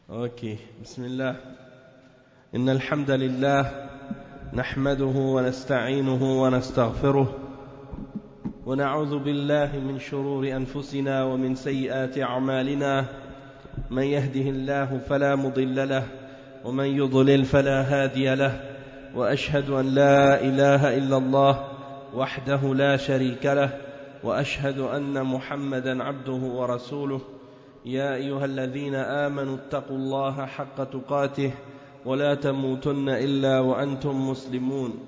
اوكي بسم الله إن الحمد لله نحمده ونستعينه ونستغفره ونعوذ بالله من شرور أنفسنا ومن سيئات أعمالنا من يهده الله فلا مضل له ومن يضلل فلا هادي له وأشهد أن لا إله إلا الله وحده لا شريك له وأشهد أن محمدا عبده ورسوله يا أيها الذين آمنوا اتقوا الله حق تقاته ولا تموتن إلا وأنتم مسلمون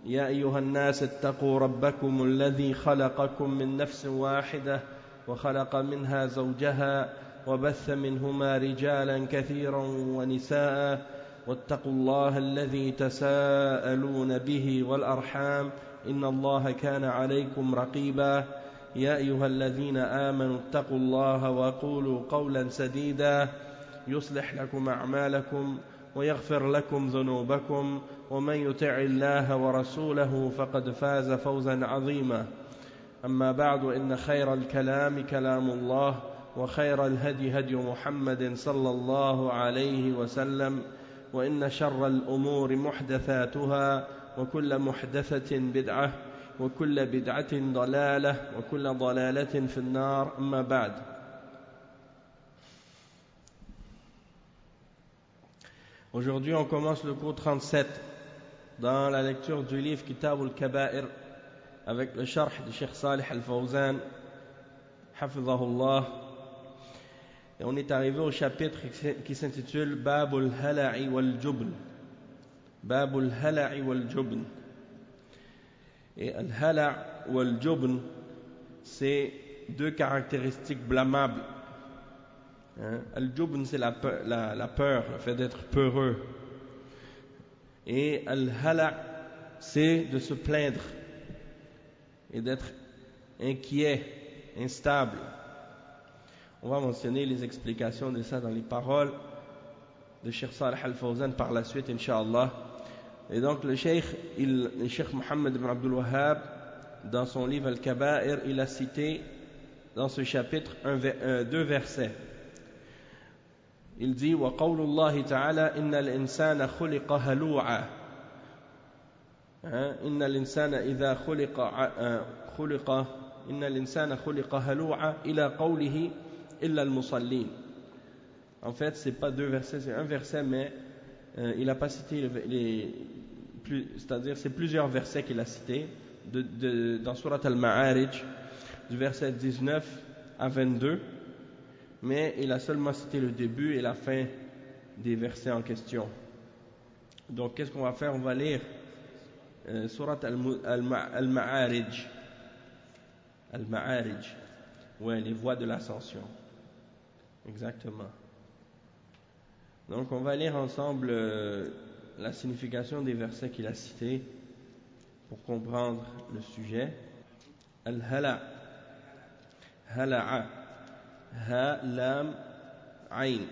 يا أيها الناس اتقوا ربكم الذي خلقكم من نفس واحدة وخلق منها زوجها وبث منهما رجالا كثيرا ونساء واتقوا الله الذي تساءلون به والأرحام إن الله كان عليكم رقيبا يا أيها الذين آمنوا اتقوا الله وقولوا قولا سديدا يصلح لكم أعمالكم ويغفر لكم ذنوبكم ومن يطع الله ورسوله فقد فاز فوزا عظيما أما بعد إن خير الكلام كلام الله وخير الهدي هدي محمد صلى الله عليه وسلم وإن شر الأمور محدثاتها وكل محدثة بدعة وكل بدعة ضلالة وكل ضلالة في النار أما بعد. Aujourd'hui on commence le cours 37 dans la lecture du livre Kitab al-Kaba'ir avec le sharh de Cheikh Salih al-Fawzan hafizahullah, et on est arrivé au chapitre qui s'intitule Babul Hala'i wal Jubn. Babul Hala'i wal Jubn. Et Al-Hala' ou Al-Jubn, c'est deux caractéristiques blâmables. Al-Jubn, c'est la peur, le fait d'être peureux. Et Al-Hala', c'est de se plaindre et d'être inquiet, instable. On va mentionner les explications de ça dans les paroles de Cheikh Salih al-Fawzan par la suite, Inch'Allah. Et donc le Cheikh Mohammed ibn Abdul Wahhab, dans son livre Al-Kaba'ir, il a cité dans ce chapitre deux versets. Il dit wa qawlullahi ta'ala inna l'insana khuliqa halu'a. Inna l'insana idha khuliqa inna l'insana khuliqa halu'a ila qawlihi illa al-musallin. En fait, c'est pas deux versets, c'est un verset, mais il n'a pas cité c'est-à-dire c'est plusieurs versets qu'il a cités dans Surat Al-Ma'arij du verset 19 à 22, mais il a seulement cité le début et la fin des versets en question. Donc qu'est-ce qu'on va faire? On va lire Surat Al-Ma'arij, Al-Ma'arij, ouais, les voies de l'ascension, exactement. Donc on va lire ensemble la signification des versets qu'il a cités pour comprendre le sujet. Al-Hala', Hala'a, Ha, Lam, Ayn.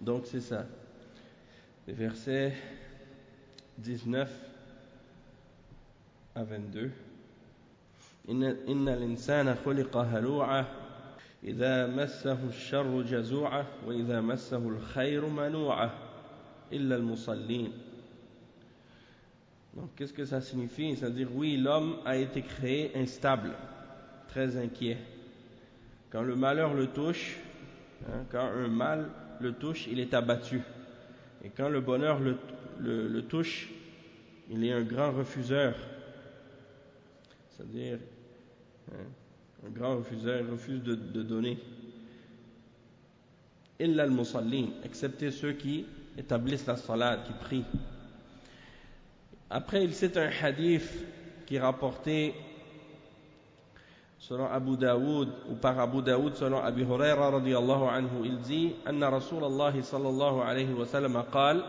Donc c'est ça. Les versets 19 à 22. Inna l'insana khuliqa halu'a إذا مسه الشر جزوعا وإذا مسه الخير منوعا إلا المصلين. Donc qu'est-ce que ça signifie? C'est-à-dire oui, l'homme a été créé instable, très inquiet. Quand le malheur le touche, quand un mal le touche, il est abattu. Et quand le bonheur le touche, il est un grand refuseur. C'est-à-dire un grand refuseur, il refuse de donner. Illa al-musallin, excepté ceux qui établissent la salat, qui prient. Après, il cite un hadith qui est rapporté selon Abu Daoud, ou par Abu Daoud selon Abi Huraira radiyallahu anhu. Il dit Anna Rasulallah sallallahu alayhi wa sallam qal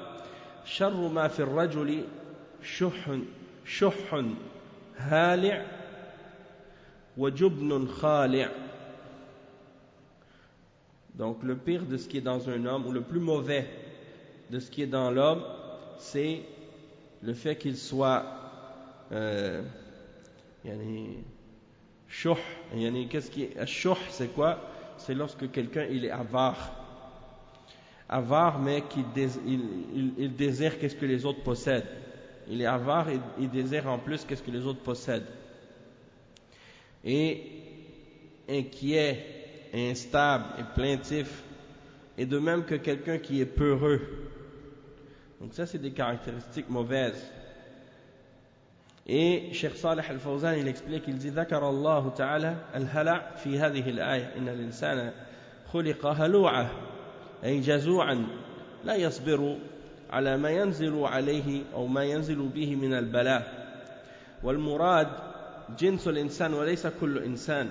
Sharru ma fi ar-rajuli shuhun hali' وَجُبْنٌ خَالِعٌ. Donc le pire de ce qui est dans un homme, ou le plus mauvais de ce qui est dans l'homme, c'est le fait qu'il soit shuh. Qu'est-ce qui est shuh? C'est quoi? c'est lorsque quelqu'un il est avare. Avare, mais il désire qu'est-ce que les autres possèdent. Il est avare et il désire en plus qu'est-ce que les autres possèdent. Et inquiet, instable et plaintif, et de même que quelqu'un qui est peureux. Donc ça, c'est des caractéristiques mauvaises. Et Cheikh Salih Al-Fawzan, il explique, il dit ذكر الله تعالى الهلع في هذه الآية إن الإنسان خلق هلوعا أي جزوعا لا يصبر على ما ينزل عليه أو ما ينزل به من البلاء والمراد جنس الإنسان وليس كل إنسان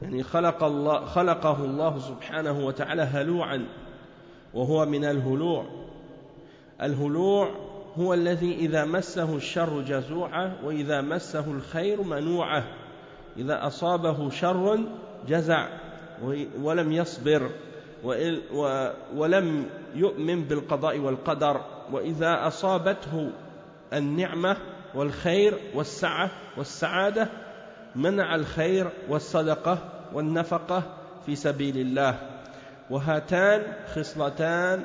يعني خلقه الله سبحانه وتعالى هلوعا وهو من الهلوع. الهلوع هو الذي إذا مسه الشر جزوعا وإذا مسه الخير منوعا إذا أصابه شر جزع ولم يصبر ولم يؤمن بالقضاء والقدر وإذا أصابته النعمة والخير والسعة والسعادة منع الخير والصدقة والنفقة في سبيل الله وهاتان خصلتان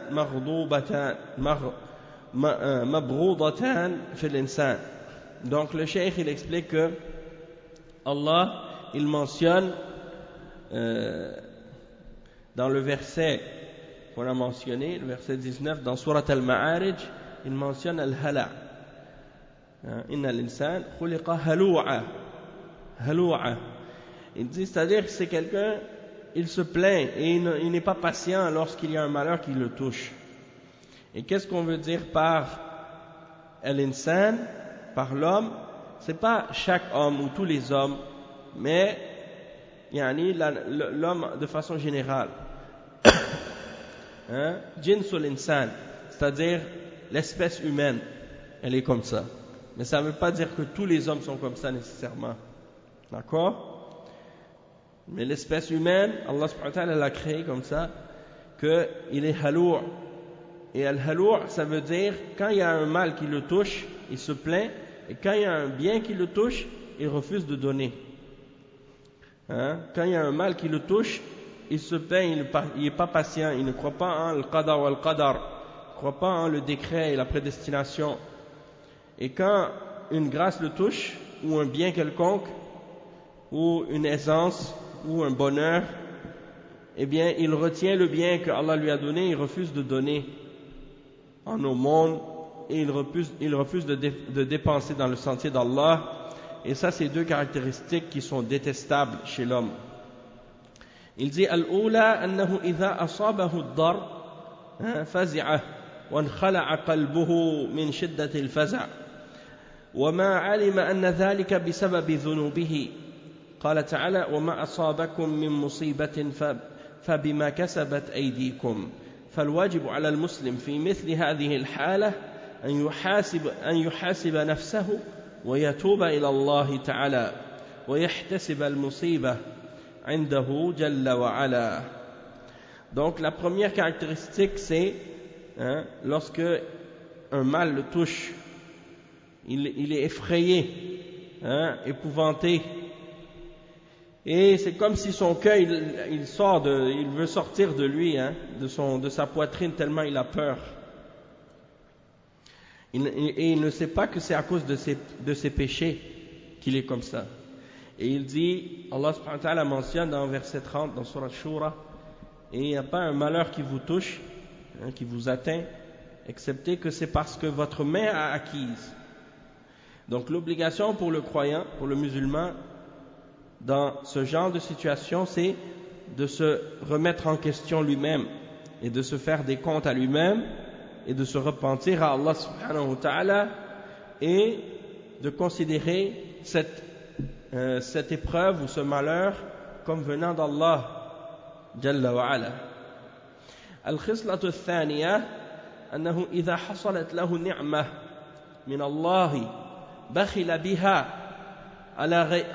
مبغوضتان في الإنسان. Donc le cheikh il explique que Allah il mentionne dans le verset qu'on a mentionné, le verset 19 dans Surat Al-Ma'arij, il mentionne Al-Hala. Inna l'insan khuliqa halou'a. Halou'a. Il dit, c'est-à-dire que c'est quelqu'un, il se plaint et il n'est pas patient lorsqu'il y a un malheur qui le touche. Et qu'est-ce qu'on veut dire par Al-Insan, par l'homme? C'est pas chaque homme ou tous les hommes, mais l'homme de façon générale. Jinsul insan, c'est-à-dire l'espèce humaine, elle est comme ça. Mais ça ne veut pas dire que tous les hommes sont comme ça nécessairement. D'accord? Mais l'espèce humaine, Allah subhanahu wa ta'ala l'a créé comme ça, qu'il est halou'. Et al-halou', ça veut dire quand il y a un mal qui le touche, il se plaint, et quand il y a un bien qui le touche, il refuse de donner. Quand il y a un mal qui le touche, il se plaint, il n'est pas patient, il ne croit pas en le qadar ou al-qadar, il ne croit pas en le décret et la prédestination. Et quand une grâce le touche, ou un bien quelconque, ou une aisance, ou un bonheur, eh bien, il retient le bien que Allah lui a donné, il refuse de donner en aumône, et il refuse de dépenser dans le sentier d'Allah. Et ça, c'est deux caractéristiques qui sont détestables chez l'homme. Il dit al-oula annahu idha asabahu ad-dar fazi'a wa khala'a qalbuhu min shiddati al-faza' wa ma 'alima anna dhalika bisababi dhunubihi qala ta'ala wa ma asabakum min musibatin fabima kasabat aydikum فالواجب على المسلم في مثل هذه الحالة أن يحاسب نفسه ويتوب إلى الله تعالى ويحتسب المصيبة عنده جل وعلا. Donc la première caractéristique c'est lorsque un mal le touche, il est effrayé, épouvanté, et c'est comme si son cœur il veut sortir de lui, de sa poitrine tellement il a peur. Et il ne sait pas que c'est à cause de ses péchés qu'il est comme ça. Et il dit, Allah subhanahu wa ta'ala mentionne dans verset 30 dans Surah Shura, et il n'y a pas un malheur qui vous touche, qui vous atteint, excepté que c'est parce que votre main a acquise. Donc l'obligation pour le croyant, pour le musulman, dans ce genre de situation, c'est de se remettre en question lui-même et de se faire des comptes à lui-même et de se repentir à Allah subhanahu wa ta'ala et de considérer cette épreuve ou ce malheur comme venant d'Allah jalla wa ala. الخصلة الثانية أنه إذا حصلت له نعمة من الله بخل بها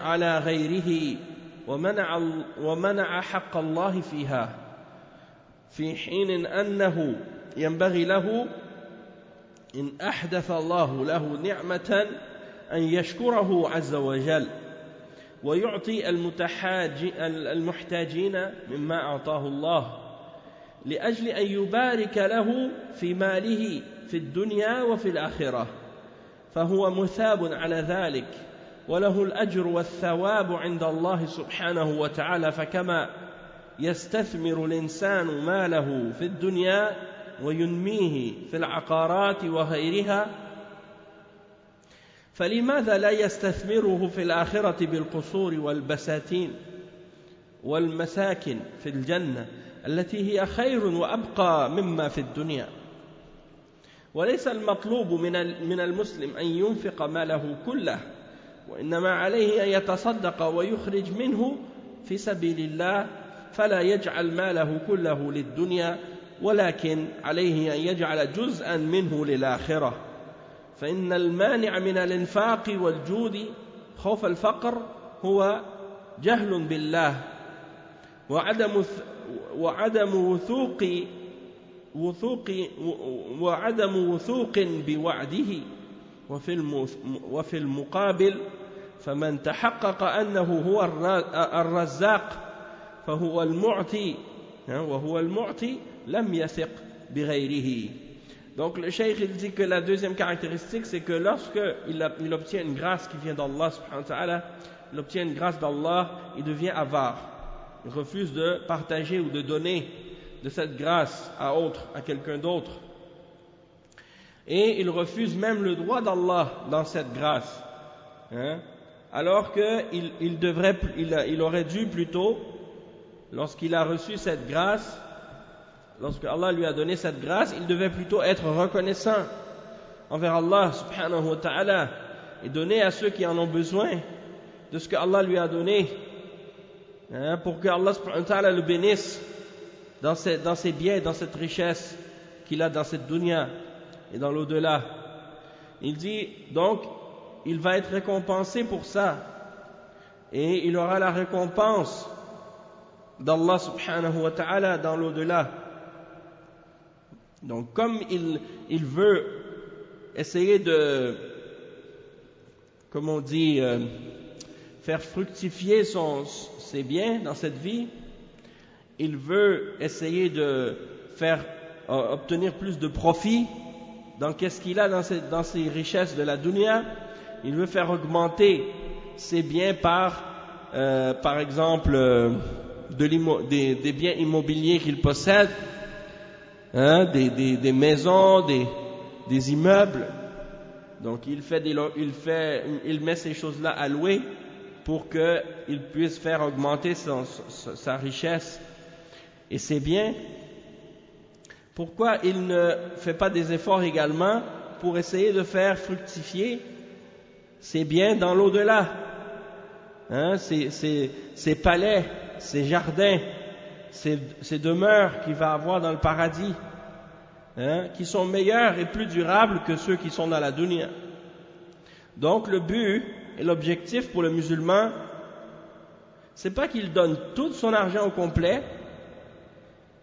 على غيره ومنع حق الله فيها في حين أنه ينبغي له إن أحدث الله له نعمة أن يشكره عز وجل ويعطي المحتاجين مما أعطاه الله لأجل أن يبارك له في ماله في الدنيا وفي الآخرة فهو مثاب على ذلك وله الأجر والثواب عند الله سبحانه وتعالى فكما يستثمر الإنسان ماله في الدنيا وينميه في العقارات وغيرها فلماذا لا يستثمره في الآخرة بالقصور والبساتين والمساكن في الجنة التي هي خير وأبقى مما في الدنيا وليس المطلوب من المسلم أن ينفق ماله كله وإنما عليه أن يتصدق ويخرج منه في سبيل الله فلا يجعل ماله كله للدنيا ولكن عليه أن يجعل جزءا منه للآخرة فإن المانع من الإنفاق والجود خوف الفقر هو جهل بالله وعدم وثوق بوعده وفي المقابل فمن تحقق أنه هو الرزاق فهو المعطي وهو المعطي لم يثق بغيره. Donc le cheikh il dit que la deuxième caractéristique c'est que lorsque il obtient une grâce qui vient d'Allah subhanahu wa ta'ala, il obtient une grâce d'Allah, il devient avare, il refuse de partager ou de donner de cette grâce à quelqu'un d'autre et il refuse même le droit d'Allah dans cette grâce alors qu'il aurait dû plutôt, lorsqu'il a reçu cette grâce, lorsque Allah lui a donné cette grâce, il devait plutôt être reconnaissant envers Allah subhanahu wa ta'ala et donner à ceux qui en ont besoin de ce que Allah lui a donné pour que Allah subhanahu wa ta'ala le bénisse dans ses biens, dans cette richesse qu'il a dans cette dunya et dans l'au-delà. Il dit donc il va être récompensé pour ça et il aura la récompense d'Allah subhanahu wa ta'ala dans l'au-delà. Donc comme il veut essayer de, comme on dit, faire fructifier ses biens dans cette vie, il veut essayer de faire obtenir plus de profit dans qu'est-ce qu'il a dans ses richesses de la dunya. Il veut faire augmenter ses biens par exemple des biens immobiliers qu'il possède, des maisons, des immeubles. Donc il met ces choses-là à louer pour qu'il puisse faire augmenter sa richesse et ses biens. Pourquoi il ne fait pas des efforts également pour essayer de faire fructifier ses biens dans l'au-delà, ses palais, ses jardins, ses demeures qu'il va avoir dans le paradis, qui sont meilleurs et plus durables que ceux qui sont dans la dunya. Donc le but et l'objectif pour le musulman, c'est pas qu'il donne tout son argent au complet,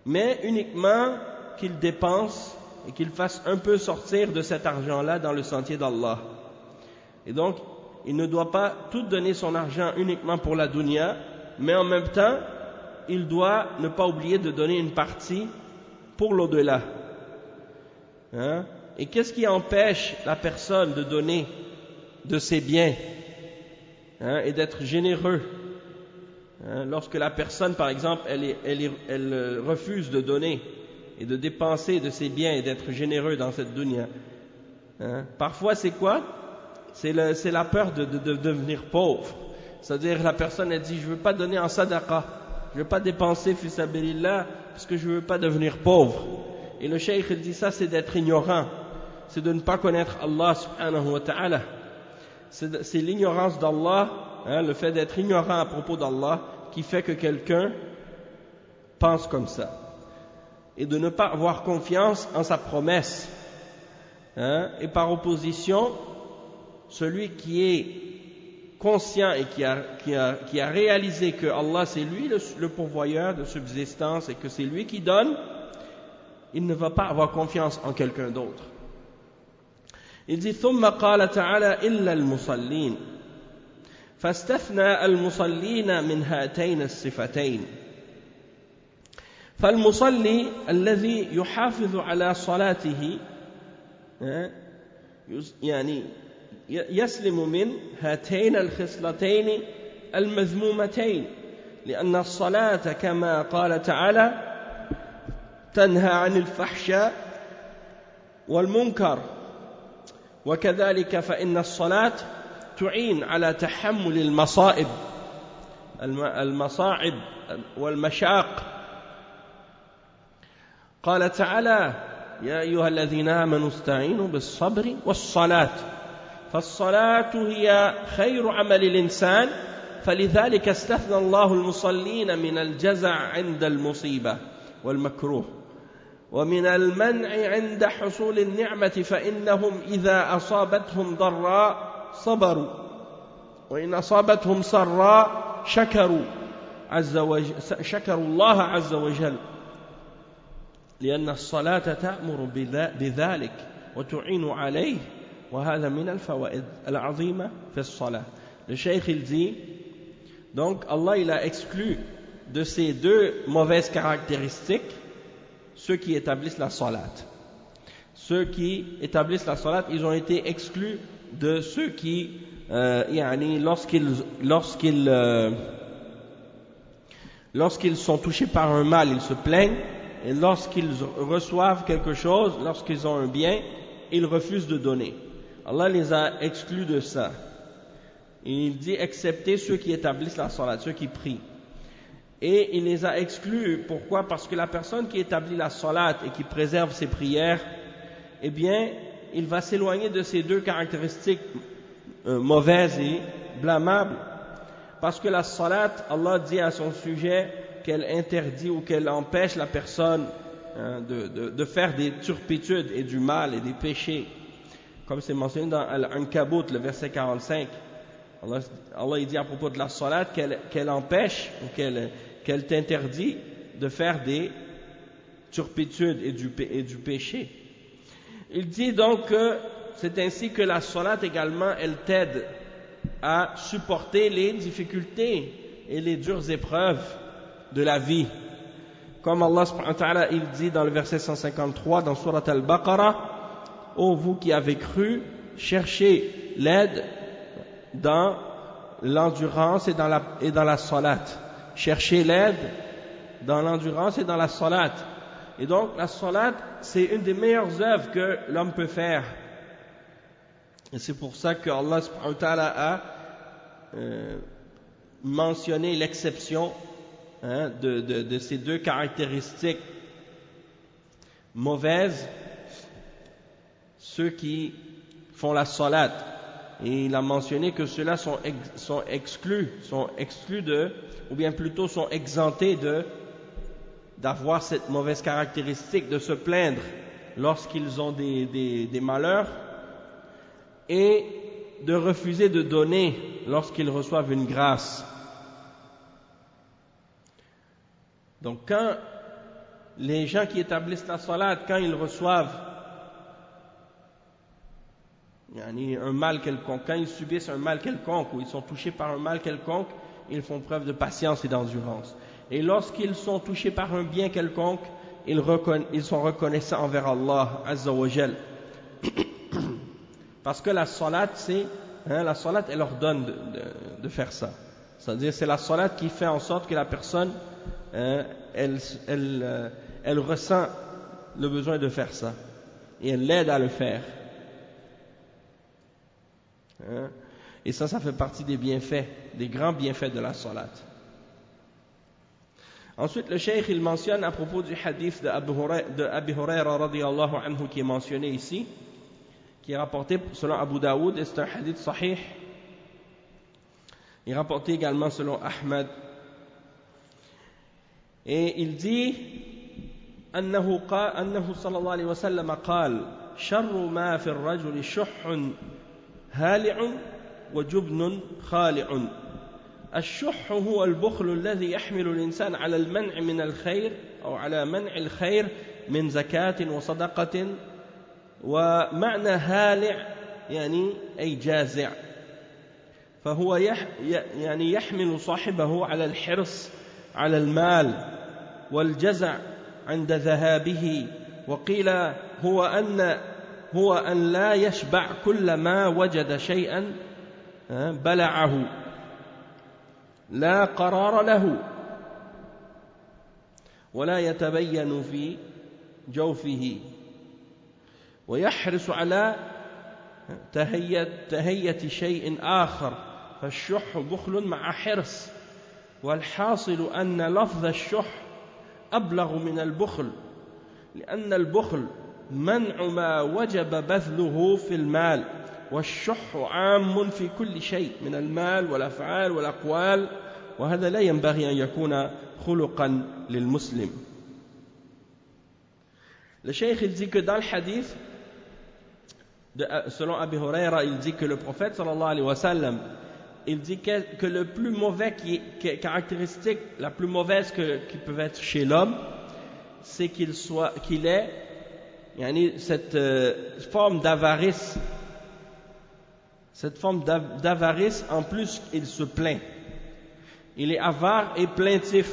mais uniquement qu'il dépense et qu'il fasse un peu sortir de cet argent-là dans le sentier d'Allah. Et donc, il ne doit pas tout donner son argent uniquement pour la dunya, mais en même temps, il doit ne pas oublier de donner une partie pour l'au-delà. Et qu'est-ce qui empêche la personne de donner de ses biens et d'être généreux? Lorsque la personne, par exemple, elle refuse de donner et de dépenser de ses biens et d'être généreux dans cette dunya. Parfois, c'est quoi? C'est la peur de devenir pauvre. C'est-à-dire, la personne, elle dit, je ne veux pas donner en sadaqa, je ne veux pas dépenser fi sabilillah, parce que je ne veux pas devenir pauvre. Et le cheikh, il dit ça, c'est d'être ignorant. C'est de ne pas connaître Allah subhanahu wa ta'ala. C'est l'ignorance d'Allah, le fait d'être ignorant à propos d'Allah, qui fait que quelqu'un pense comme ça. Et de ne pas avoir confiance en sa promesse. Et par opposition, celui qui est conscient et qui a réalisé que Allah c'est lui le pourvoyeur de subsistance et que c'est lui qui donne, il ne va pas avoir confiance en quelqu'un d'autre. Il dit ثم قال تعالى إلا المصلين فاستثنى المصلين من هاتين الصفتين. فالمصلي الذي يحافظ على صلاته يعني يسلم من هاتين الخصلتين المذمومتين، لأن الصلاة كما قال تعالى تنهى عن الفحشاء والمنكر، وكذلك فإن الصلاة تعين على تحمل المصاعب والمشاق. قال تعالى يا أيها الذين آمنوا استعينوا بالصبر والصلاة، فالصلاة هي خير عمل الإنسان، فلذلك استثنى الله المصلين من الجزع عند المصيبة والمكروه، ومن المنع عند حصول النعمة، فإنهم إذا أصابتهم ضراء صبروا، وإن أصابتهم سراء شكروا الله عز وجل، لأن الصلاة تأمر بذلك وتعين عليه، وهذا من الفوائد العظيمة في الصلاة. Le Cheikh il dit, donc Allah il a exclu de ces deux mauvaises caractéristiques ceux qui établissent la salat. Ceux qui établissent la salat, ils ont été exclus de ceux qui lorsqu'ils sont touchés par un mal, ils se plaignent, et lorsqu'ils reçoivent quelque chose, lorsqu'ils ont un bien, ils refusent de donner. Allah les a exclus de ça. Il dit excepté ceux qui établissent la salat, ceux qui prient. Et il les a exclus, pourquoi? Parce que la personne qui établit la salat et qui préserve ses prières, eh bien, il va s'éloigner de ces deux caractéristiques mauvaises et blâmables. Parce que la salat, Allah dit à son sujet qu'elle interdit ou qu'elle empêche la personne de faire des turpitudes et du mal et des péchés. Comme c'est mentionné dans Al-Ankabut, le verset 45. Allah il dit à propos de la salat qu'elle empêche ou qu'elle t'interdit de faire des turpitudes et du péché. Il dit donc que c'est ainsi que la salat également, elle t'aide à supporter les difficultés et les dures épreuves de la vie. Comme Allah subhanahu wa ta'ala, il dit dans le verset 153 dans Surat Al-Baqarah, ô vous qui avez cru, cherchez l'aide dans l'endurance et dans la salat. Cherchez l'aide dans l'endurance et dans la salat. Et donc la salat, c'est une des meilleures œuvres que l'homme peut faire. Et c'est pour ça que Allah subhanahu wa ta'ala a mentionné l'exception de ces deux caractéristiques mauvaises, ceux qui font la salat. Et il a mentionné que ceux-là sont exclus ou bien plutôt sont exemptés d'avoir cette mauvaise caractéristique, de se plaindre lorsqu'ils ont des malheurs et de refuser de donner lorsqu'ils reçoivent une grâce. Donc quand les gens qui établissent la salat, quand ils reçoivent un mal quelconque, quand ils subissent un mal quelconque ou ils sont touchés par un mal quelconque, ils font preuve de patience et d'endurance. Et lorsqu'ils sont touchés par un bien quelconque, ils sont reconnaissants envers Allah Azza wa Jal. Parce que la salat, la salat, elle ordonne de faire ça. C'est-à-dire, c'est la salat qui fait en sorte que la personne, elle ressent le besoin de faire ça. Et elle l'aide à le faire. Et ça fait partie des bienfaits, des grands bienfaits de la salat. Ensuite, le cheikh, il mentionne à propos du hadith de Abi Huraira radiyallahu anhu qui est mentionné ici, qui est rapporté selon Abu Daoud, et c'est un hadith sahih. Il est rapporté également selon Ahmad. Et il dit أنه صلى الله عليه وسلم قال شر ما في الرجل شح هالع وجبن خالع. الشح هو البخل الذي يحمل الإنسان على المنع من الخير أو على منع الخير من زكاة وصدقة. ومعنى هالع يعني أي جازع. فهو يعني يحمل صاحبه على الحرص على المال والجزع عند ذهابه. وقيل هو أن لا يشبع كلما وجد شيئا بلعه لا قرار له ولا يتبين في جوفه، ويحرص على تهية شيء آخر، فالشح بخل مع حرص. والحاصل أن لفظ الشح أبلغ من البخل، لأن البخل منع ما وجب بذله في المال، والشح عام في كل شيء من المال والأفعال والأقوال، وهذا لا ينبغي أن يكون خلقا للمسلم. Le cheikh il dit que dans le hadith, selon Abu Huraira, il dit que le prophète sallallahu alayhi wa sallam, il dit que le plus mauvais caractéristique, la plus mauvaise qui peut être chez l'homme, c'est qu'il ait cette forme d'avarice. Cette forme d'avarice, en plus, il se plaint. Il est avare et plaintif.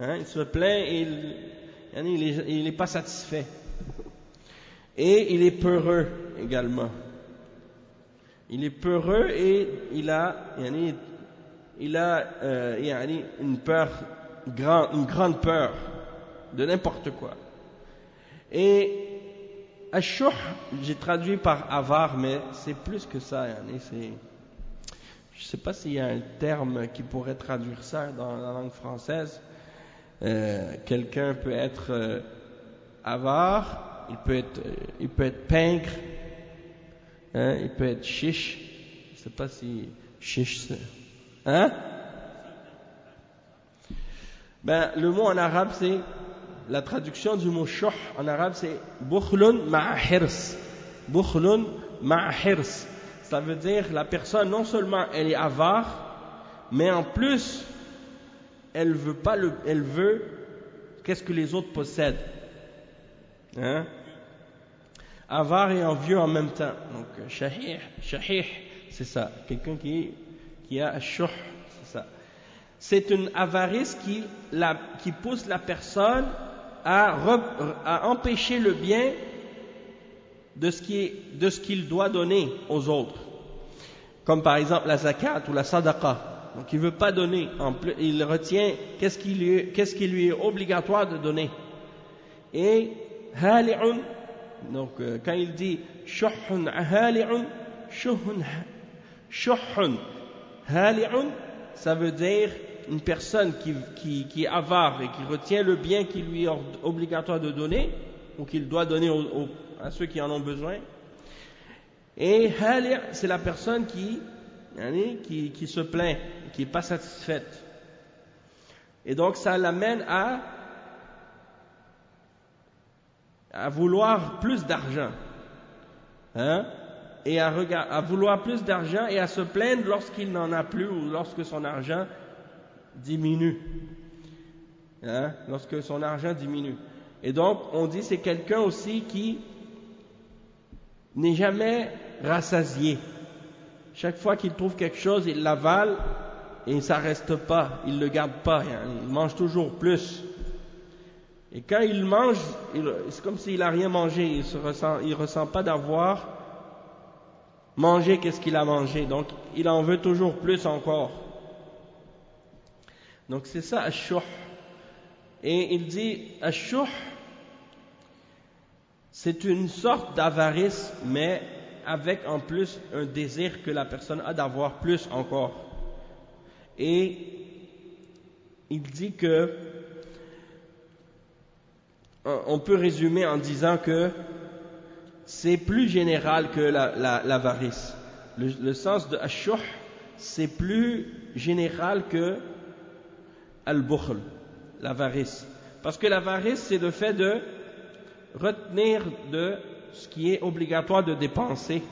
Il se plaint et il n'est pas satisfait. Et il est peureux également. Il est peureux et il a une peur, une grande peur de n'importe quoi. Et Ash-Shuh, j'ai traduit par avare, mais c'est plus que ça. Je ne sais pas s'il y a un terme qui pourrait traduire ça dans la langue française. Quelqu'un peut être avare, il peut être pingre, il peut être chiche. Je ne sais pas si chiche c'est. Le mot en arabe c'est, la traduction du mot shuh en arabe c'est bukhlun ma'a hirs. Bukhlun ma'a hirs. Ça veut dire la personne non seulement elle est avare, mais en plus elle veut qu'est-ce que les autres possèdent. Avare et envieux en même temps. Donc shahih, c'est ça. Quelqu'un qui a shuh, c'est ça. C'est une avarice qui pousse la personne à empêcher le bien de ce qu'il doit donner aux autres. Comme par exemple la zakat ou la sadaqa. Donc il ne veut pas donner, il retient qu'est-ce qui lui est obligatoire de donner. Et hali'un, donc quand il dit shuhun hali'un, shuhun hali'un, ça veut dire une personne qui est avare et qui retient le bien qui lui est obligatoire de donner ou qu'il doit donner à ceux qui en ont besoin. Et hali', c'est la personne qui se plaint, qui n'est pas satisfaite. Et donc ça l'amène à vouloir plus d'argent. Et à vouloir plus d'argent et à se plaindre lorsqu'il n'en a plus ou lorsque son argent diminue. Lorsque son argent diminue. Et donc on dit c'est quelqu'un aussi qui n'est jamais rassasié. Chaque fois qu'il trouve quelque chose, il l'avale et ça ne reste pas, il ne le garde pas, il mange toujours plus. Et quand il mange, c'est comme s'il n'a rien mangé, il ressent pas d'avoir mangé qu'est-ce qu'il a mangé, donc il en veut toujours plus encore. Donc c'est ça Ash-Shuh. Et il dit Ash-Shuh, c'est une sorte d'avarice, mais avec en plus un désir que la personne a d'avoir plus encore. Et il dit que on peut résumer en disant que c'est plus général que l'avarice. Le sens de Ash-Shuh, c'est plus général que al-Bukhl, l'avarice. Parce que l'avarice, c'est le fait de retenir de ce qui est obligatoire de dépenser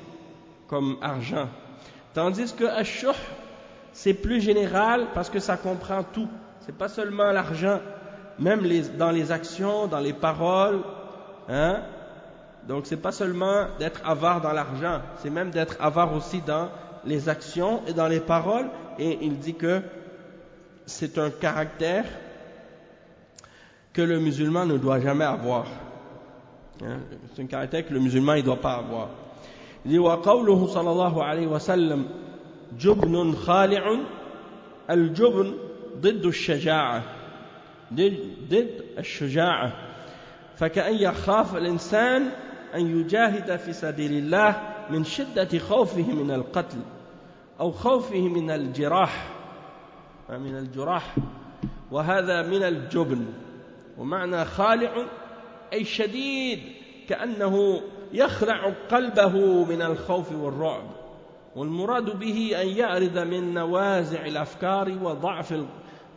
comme argent. Tandis que Ash-Shuh, c'est plus général parce que ça comprend tout. C'est pas seulement l'argent, même dans les actions, dans les paroles. Donc c'est pas seulement d'être avare dans l'argent, c'est même d'être avare aussi dans les actions et dans les paroles, et il dit que c'est un caractère que le musulman ne doit jamais avoir. C'est un caractère que le musulman ne doit pas avoir. Il dit وقوله صلى الله عليه وسلم جبن خالع الجبن ضد الشجاعة ضد الشجاعة فكأن يخاف الإنسان أن يجاهد في سبيل الله من شدة خوفه من القتل أو خوفه من الجراح وهذا من الجبن ومعنى خالع أي شديد كأنه يخلع قلبه من الخوف والرعب والمراد به أن يعرض من نوازع الأفكار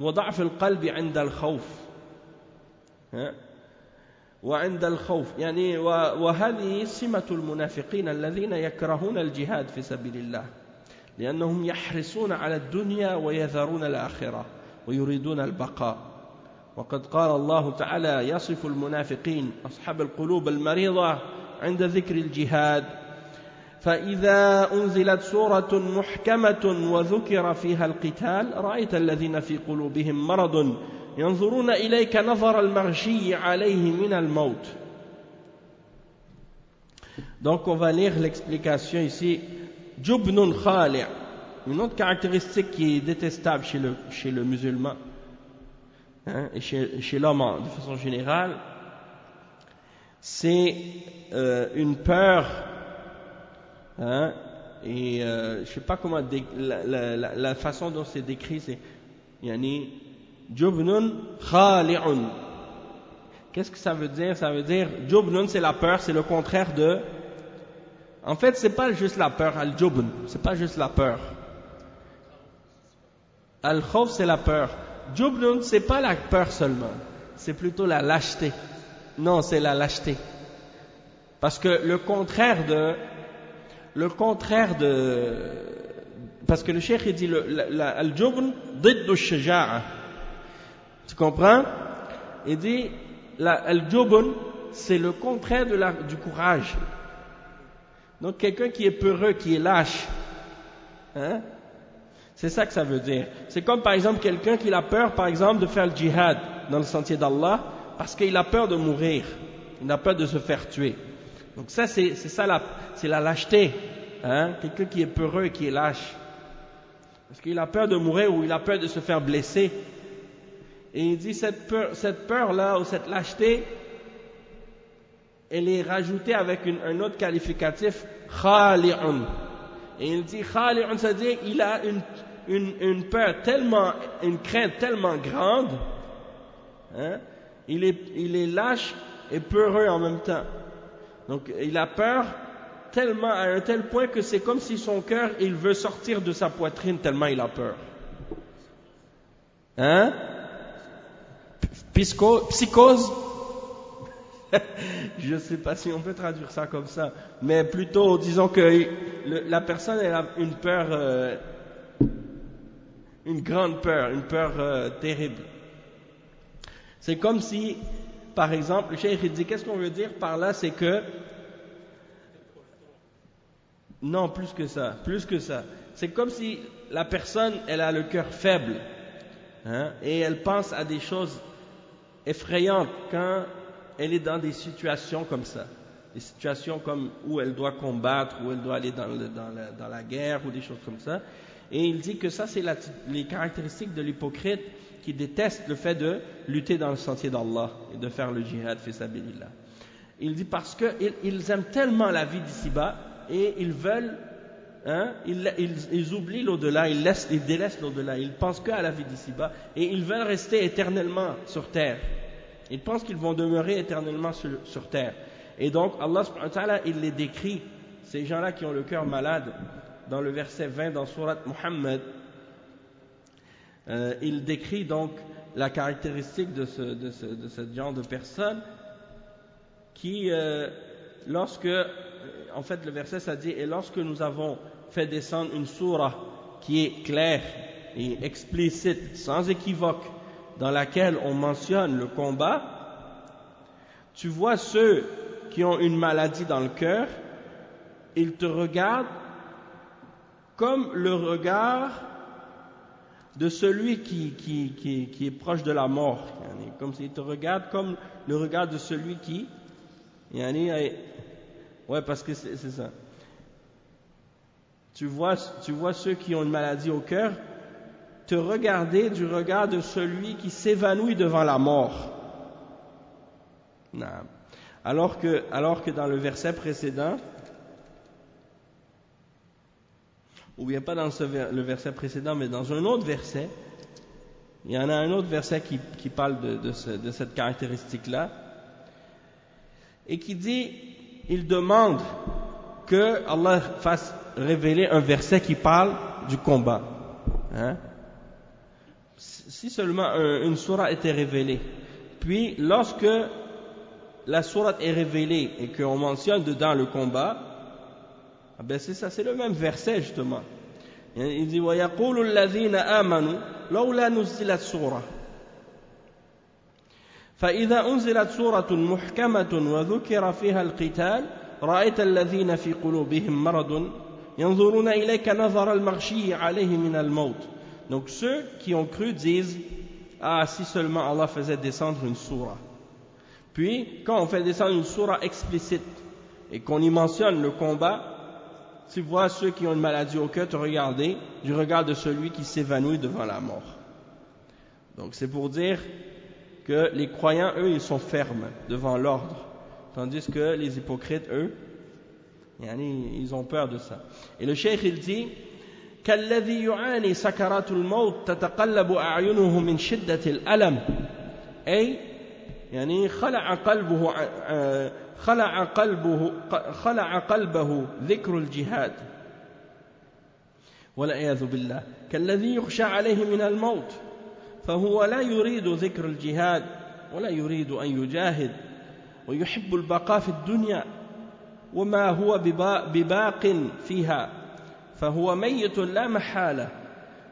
وضعف القلب عند الخوف وعند الخوف يعني وهذه سمة المنافقين الذين يكرهون الجهاد في سبيل الله لأنهم يحرصون على الدنيا ويذرون الآخرة ويريدون البقاء وقد قال الله تعالى يصف المنافقين أصحاب القلوب المريضة عند ذكر الجهاد فإذا أنزلت سورة محكمة وذكر فيها القتال رأيت الذين في قلوبهم مرض ينظرون إليك نظر المغشي عليه من الموت. Donc on va lire l'explication ici. Jubnun khali', une autre caractéristique qui est détestable chez le musulman, et chez l'homme de façon générale, c'est une peur, et je ne sais pas comment la façon dont c'est décrit, c'est yani jubnun khali'un. Qu'est-ce que ça veut dire? Ça veut dire jubnun, c'est la peur, c'est le contraire de. En fait, c'est pas juste la peur, al-jubn, c'est pas juste la peur. Al-khawf, c'est la peur. Jubnun, c'est pas la peur seulement, c'est plutôt la lâcheté. Non, c'est la lâcheté. Parce que le contraire de, parce que le cheikh il dit al-jubn ضد الشجاعة. Tu comprends? Il dit al-jubn, c'est le contraire du courage. Donc quelqu'un qui est peureux, qui est lâche, c'est ça que ça veut dire. C'est comme par exemple quelqu'un qui a peur par exemple de faire le djihad dans le sentier d'Allah parce qu'il a peur de mourir, il a peur de se faire tuer. Donc ça c'est la lâcheté, quelqu'un qui est peureux et qui est lâche parce qu'il a peur de mourir ou il a peur de se faire blesser. Et il dit cette peur là ou cette lâcheté, elle est rajoutée avec un autre qualificatif, khali'un. Et il dit khali'un, c'est-à-dire il a une peur tellement, une crainte tellement grande, il est lâche et peureux en même temps. Donc il a peur tellement à un tel point que c'est comme si son cœur, il veut sortir de sa poitrine tellement il a peur. Psychose. Je ne sais pas si on peut traduire ça comme ça, mais plutôt disons que la personne elle a une peur, une grande peur, une peur terrible. C'est comme si, par exemple, le cheikh dit, qu'est-ce qu'on veut dire par là, c'est que non, plus que ça. C'est comme si la personne elle a le cœur faible, et elle pense à des choses effrayantes quand elle est dans des situations comme ça, des situations comme où elle doit combattre, où elle doit aller dans la guerre ou des choses comme ça. Et il dit que ça c'est les caractéristiques de l'hypocrite qui déteste le fait de lutter dans le sentier d'Allah et de faire le djihad fi sabilillah. Il dit parce qu'ils aiment tellement la vie d'ici-bas et ils veulent, ils oublient l'au-delà, ils délaissent l'au-delà, ils pensent qu'à la vie d'ici-bas et ils veulent rester éternellement sur terre. Ils pensent qu'ils vont demeurer éternellement sur terre. Et donc, Allah subhanahu wa ta'ala, il les décrit, ces gens-là qui ont le cœur malade, dans le verset 20 dans Surat Muhammad. Il décrit donc la caractéristique de ce genre de personnes qui, en fait, le verset ça dit, et lorsque nous avons fait descendre une sourate qui est claire et explicite, sans équivoque, dans laquelle on mentionne le combat, tu vois ceux qui ont une maladie dans le cœur, ils te regardent comme le regard de celui qui est proche de la mort. Comme s'il te regarde comme le regard de celui qui... Ouais, parce que c'est ça. Tu vois ceux qui ont une maladie au cœur te regarder du regard de celui qui s'évanouit devant la mort. Non. Alors que dans le verset précédent, ou bien pas dans le verset précédent, mais dans un autre verset, il y en a un autre verset qui parle de cette caractéristique-là, et qui dit, il demande que Allah fasse révéler un verset qui parle du combat. Hein? Si seulement une sourate était révélée, puis lorsque la sourate est révélée et qu'on mentionne dedans le combat, ah ben c'est ça, c'est le même verset justement. Il dit وَيَقُولُ الَّذِينَ آمَنُوا لَوْلَا نُزِّلَتْ سُورَةٌ فإذا أنزلت سورة محكمة وذكر فيها القتال رأيت الذين في قلوبهم مرض ينظرون إليك نظر المغشي عليه من الموت. Donc ceux qui ont cru disent, ah, si seulement Allah faisait descendre une sourate. Puis quand on fait descendre une sourate explicite et qu'on y mentionne le combat, tu vois ceux qui ont une maladie au cœur te regarder du regard de celui qui s'évanouit devant la mort. Donc c'est pour dire que les croyants, eux, ils sont fermes devant l'ordre, tandis que les hypocrites, eux, ils ont peur de ça. Et le cheikh, il dit, كالذي يعاني سكرات الموت تتقلب أعينه من شدة الألم أي خلع قلبه ذكر الجهاد والعياذ بالله كالذي يخشى عليه من الموت فهو لا يريد ذكر الجهاد ولا يريد أن يجاهد ويحب البقاء في الدنيا وما هو بباق فيها فهو ميت لا محالة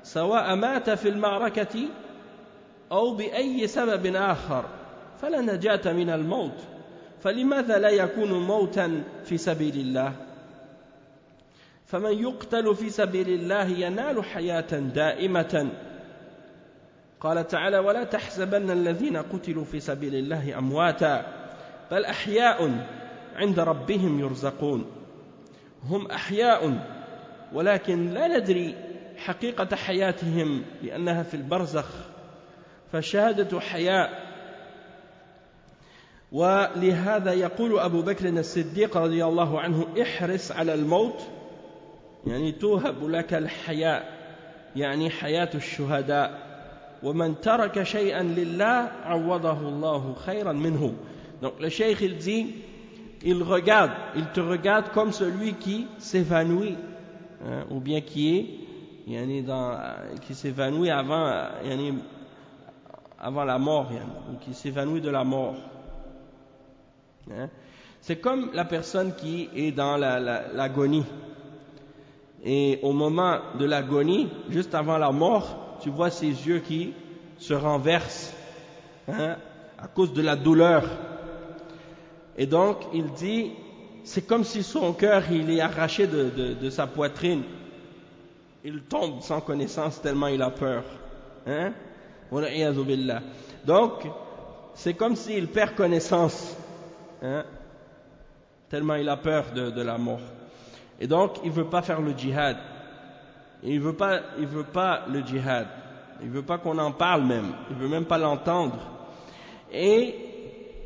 سواء مات في المعركة أو بأي سبب آخر فلا نجاة من الموت فلماذا لا يكون موتا في سبيل الله فمن يقتل في سبيل الله ينال حياة دائمة قال تعالى ولا تحسبن الذين قتلوا في سبيل الله أمواتا بل أحياء عند ربهم يرزقون هم أحياء ولكن لا ندري حقيقة حياتهم لأنها في البرزخ فشهادة حياء ولهذا يقول أبو بكر الصديق رضي الله عنه احرص على الموت يعني توهب لك الحياء يعني حياة الشهداء ومن ترك شيئا لله عوضه الله خيرا منه. Donc le cheikh il dit, il te regarde comme celui qui s'évanouit, hein, ou bien qui s'évanouit avant la mort, ou qui s'évanouit de la mort. Hein. C'est comme la personne qui est dans l'agonie. Et au moment de l'agonie, juste avant la mort, tu vois ses yeux qui se renversent, hein, à cause de la douleur. Et donc, il dit, c'est comme si son cœur, il est arraché de sa poitrine. Il tombe sans connaissance tellement il a peur. Hein? Donc, c'est comme s'il perd connaissance, hein, tellement il a peur de la mort. Et donc, il ne veut pas faire le djihad. Il veut pas le djihad. Il ne veut pas qu'on en parle même. Il ne veut même pas l'entendre. Et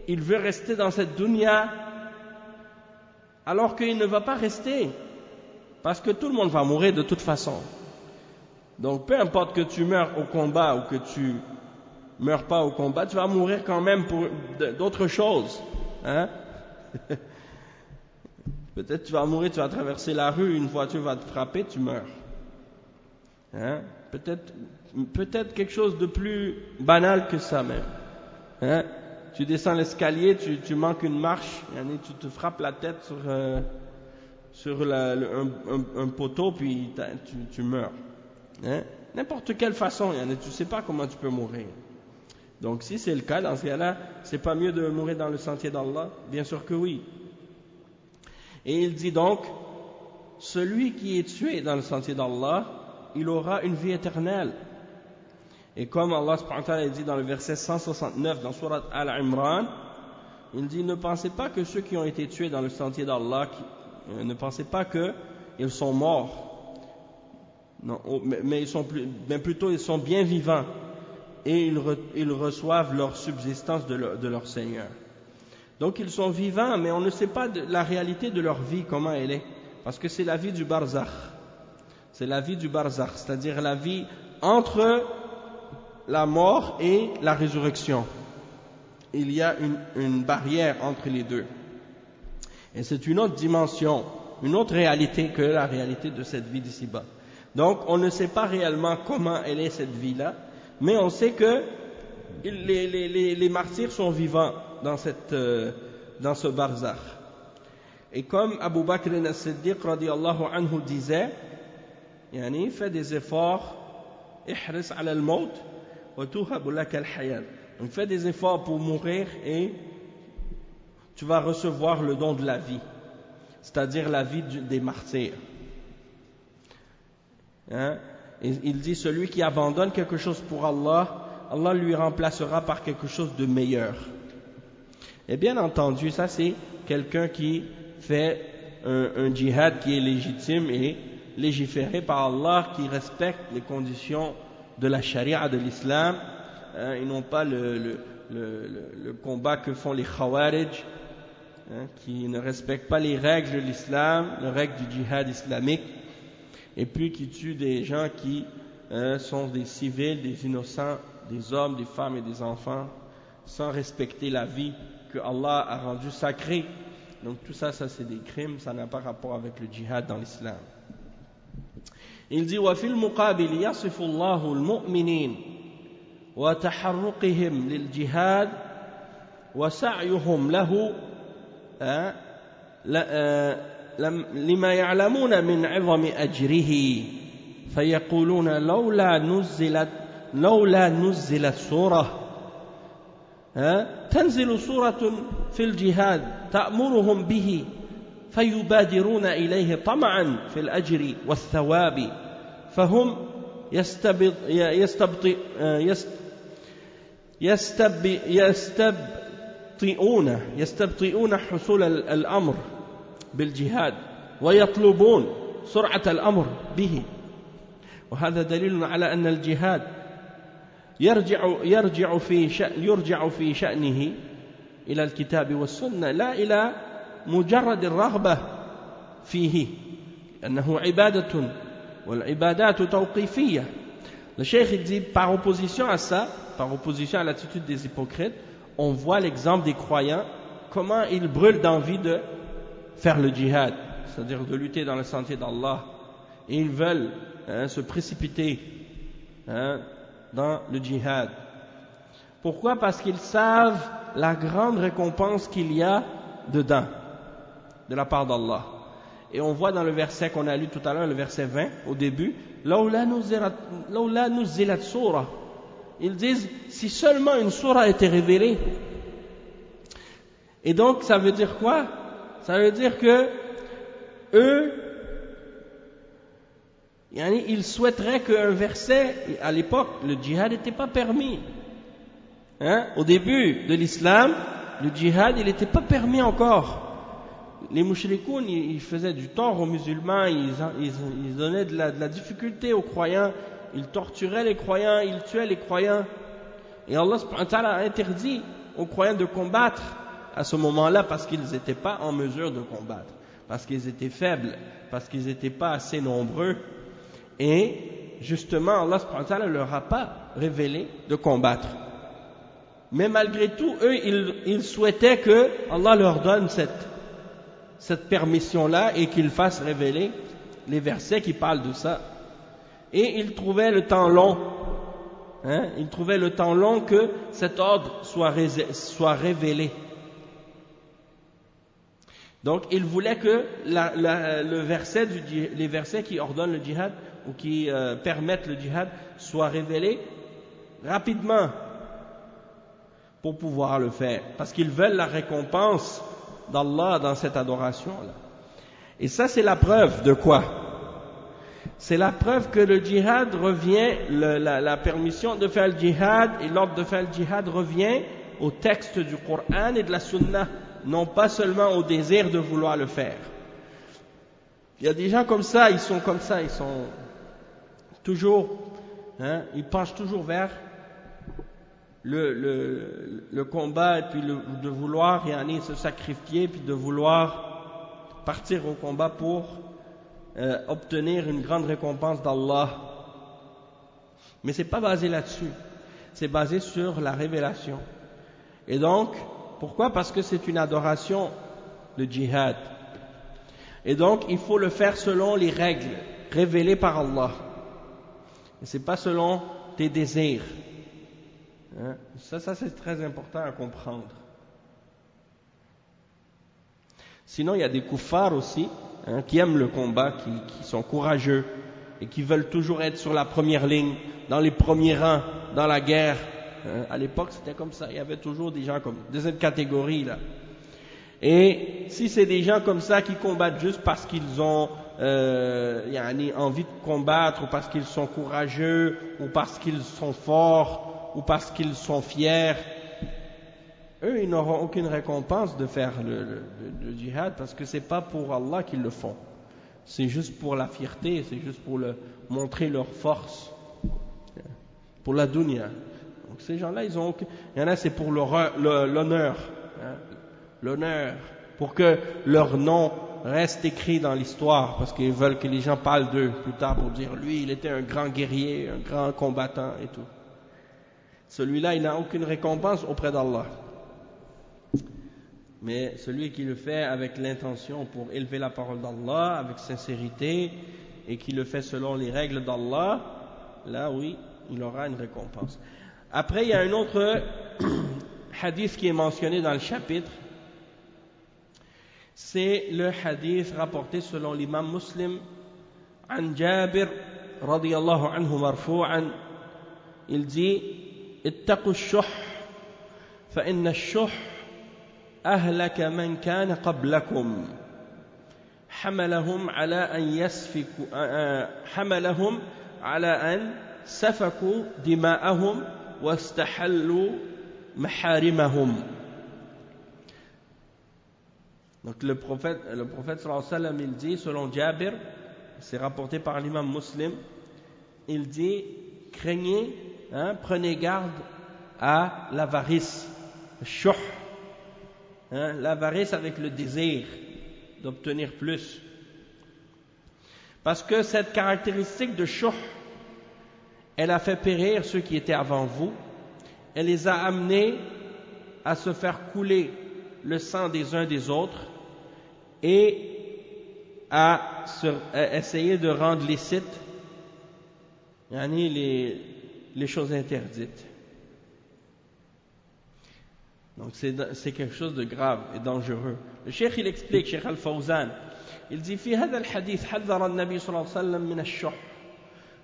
il veut rester dans cette dunya alors qu'il ne va pas rester. Parce que tout le monde va mourir de toute façon. Donc, peu importe que tu meurs au combat ou que tu meurs pas au combat, tu vas mourir quand même pour d'autres choses. Hein? Peut-être tu vas mourir, tu vas traverser la rue, une voiture va te frapper, tu meurs. Hein? Peut-être quelque chose de plus banal que ça même. Hein? Tu descends l'escalier, tu manques une marche, tu te frappes la tête sur un poteau, puis tu meurs. Hein? N'importe quelle façon, tu ne sais pas comment tu peux mourir. Donc si c'est le cas, dans ce cas-là, c'est pas mieux de mourir dans le sentier d'Allah? Bien sûr que oui. Et il dit donc, celui qui est tué dans le sentier d'Allah, il aura une vie éternelle. Et comme Allah subhanahu wa ta'ala dit dans le verset 169 dans Surat Al-Imran, il dit, ne pensez pas que ceux qui ont été tués dans le sentier d'Allah, ne pensez pas qu'ils sont morts, non, mais plutôt ils sont bien vivants et ils reçoivent leur subsistance de leur Seigneur. Donc ils sont vivants, mais on ne sait pas la réalité de leur vie, comment elle est, parce que c'est la vie du barzakh. C'est la vie du barzakh, c'est-à-dire la vie entre la mort et la résurrection. Il y a une barrière entre les deux. Et c'est une autre dimension, une autre réalité que la réalité de cette vie d'ici-bas. Donc on ne sait pas réellement comment elle est cette vie-là, mais on sait que les martyrs sont vivants dans ce barzakh. Et comme Abu Bakr as-Siddiq radiyallahu anhu disait, yani, fais des efforts, ihris ala al-maut wa tuhabu laka al-hayat. Donc fais des efforts pour mourir et tu vas recevoir le don de la vie, c'est-à-dire la vie des martyrs. Hein? Il dit, celui qui abandonne quelque chose pour Allah, Allah lui remplacera par quelque chose de meilleur. Et bien entendu, ça c'est quelqu'un qui fait un djihad qui est légitime et légiféré par Allah, qui respecte les conditions de la charia de l'islam, et non pas le combat que font les khawarij, qui ne respectent pas les règles de l'islam, les règles du djihad islamique, et puis qui tuent des gens qui sont des civils, des innocents, des hommes, des femmes et des enfants, sans respecter la vie que Allah a rendue sacrée. Donc tout ça, c'est des crimes, ça n'a pas rapport avec le djihad dans l'islam. Il dit, وَفِي الْمُقَابِلِ يَصِفُ اللَّهُ الْمُؤْمِنِينَ وَتَحَرُّقِهِمْ لِلْجِهَادِ وَسَعْيُهُمْ لَهُ لما يعلمون من عظم أجره فيقولون لولا نزلت سورة تنزل سورة في الجهاد تأمرهم به فيبادرون إليه طمعا في الأجر والثواب فهم يستبطئون حصول الأمر بالجهاد ويطلبون سرعة الأمر به وهذا دليل على أن الجهاد يرجع في شأنه إلى الكتاب والسنة لا إلى مجرد الرغبة فيه أنه عبادة والعبادات توقيفية. Le cheikh dit, par opposition à ça, par opposition à l'attitude des hypocrites, on voit l'exemple des croyants, comment ils brûlent d'envie de faire le djihad, c'est-à-dire de lutter dans le sentier d'Allah, et ils veulent se précipiter dans le djihad. Pourquoi? Parce qu'ils savent la grande récompense qu'il y a dedans, de la part d'Allah. Et on voit dans le verset qu'on a lu tout à l'heure, le verset 20, au début, لَوْلَا نُزِّلَتْ سُورَةٌ. Ils disent, si seulement une sourate a été révélée. Et donc, ça veut dire quoi? Ça veut dire que eux, ils souhaiteraient qu'un verset, à l'époque, le djihad n'était pas permis. Au début de l'islam, le djihad, il n'était pas permis encore. Les mushrikoun, ils faisaient du tort aux musulmans, ils donnaient de la difficulté aux croyants, ils torturaient les croyants, ils tuaient les croyants. Et Allah subhanahu wa ta'ala a interdit aux croyants de combattre à ce moment-là parce qu'ils n'étaient pas en mesure de combattre, parce qu'ils étaient faibles, parce qu'ils n'étaient pas assez nombreux. Et justement, Allah subhanahu wa ta'ala ne leur a pas révélé de combattre. Mais malgré tout, eux, ils souhaitaient que Allah leur donne cette permission-là et qu'il fasse révéler les versets qui parlent de ça. Et ils trouvaient le temps long, ils trouvaient le temps long que cet ordre soit révélé. Donc, ils voulaient que les versets qui ordonnent le djihad ou qui permettent le djihad soient révélés rapidement pour pouvoir le faire, parce qu'ils veulent la récompense d'Allah dans cette adoration-là. Et ça, c'est la preuve de quoi? C'est la preuve que le djihad revient, la permission de faire le djihad et l'ordre de faire le djihad revient au texte du Coran et de la Sunna, non pas seulement au désir de vouloir le faire. Il y a des gens comme ça, ils sont toujours, ils penchent toujours vers le combat et puis de vouloir se sacrifier puis de vouloir partir au combat pour obtenir une grande récompense d'Allah. Mais c'est pas basé là-dessus, c'est basé sur la révélation. Et donc, pourquoi? Parce que c'est une adoration, le djihad. Et donc, il faut le faire selon les règles révélées par Allah. Et c'est pas selon tes désirs. Ça c'est très important à comprendre. Sinon, il y a des kuffars aussi, qui aiment le combat, qui sont courageux et qui veulent toujours être sur la première ligne, dans les premiers rangs, dans la guerre. À l'époque, c'était comme ça. Il y avait toujours des gens comme de cette catégorie-là. Et si c'est des gens comme ça qui combattent juste parce qu'ils ont envie de combattre, ou parce qu'ils sont courageux, ou parce qu'ils sont forts, ou parce qu'ils sont fiers, eux, ils n'auront aucune récompense de faire le djihad, parce que c'est pas pour Allah qu'ils le font. C'est juste pour la fierté, c'est juste pour montrer leur force, pour la dunya. Donc ces gens-là, il y en a, c'est pour l'honneur, l'honneur, pour que leur nom reste écrit dans l'histoire, parce qu'ils veulent que les gens parlent d'eux plus tard pour dire, lui, il était un grand guerrier, un grand combattant et tout. Celui-là, il n'a aucune récompense auprès d'Allah. Mais celui qui le fait avec l'intention pour élever la parole d'Allah, avec sincérité, et qui le fait selon les règles d'Allah, là, oui, il aura une récompense. Après, il y a un autre hadith qui est mentionné dans le chapitre. C'est le hadith rapporté selon l'imam Muslim عن جابر رضي الله عنه مرفوعا. Il dit اتقوا الشح فإن الشح أهلك من كان قبلكم حملهم على أن سفكوا دماءهم واستحلوا محارمهم. Donc le prophète sallallahu alayhi wa sallam, il dit, selon Jabir, c'est rapporté par l'imam Muslim, il dit, craignez, prenez garde à l'avarice, shuh, l'avarice avec le désir d'obtenir plus. Parce que cette caractéristique de shuh, elle a fait périr ceux qui étaient avant vous, elle les a amenés à se faire couler le sang des uns des autres et à essayer de rendre licites les choses interdites. Donc c'est quelque chose de grave et dangereux. Le cheikh il explique, Cheikh Al-Fawzan, il dit في هذا الحديث حذر النبي صلى الله عليه وسلم من الشح.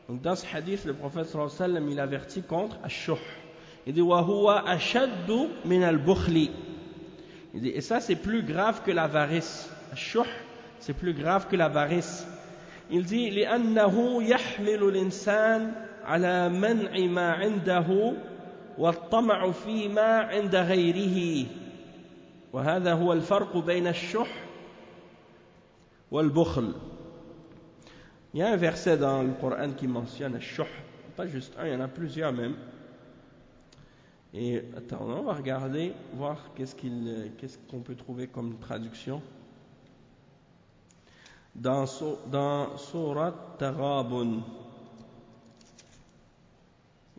Donc dans ce hadith, le prophète sallallahu alayhi wa sallam, il avertit contre الشح. Il dit وهو أشد من البخل. Il dit, et ça c'est plus grave que l'avarice. الشح, c'est plus grave que l'avarice. Il dit لأنه يحمل الإنسان على منع ما عنده والطمع فيما عند غيره وهذا هو الفرق بين الشح والبخل. Il y a un verset dans le Coran qui mentionne الشح, pas juste un, il y en a plusieurs même. Et attends, on va regarder, voir qu'est-ce qu'on peut trouver comme traduction. Dans Surat Taghabun,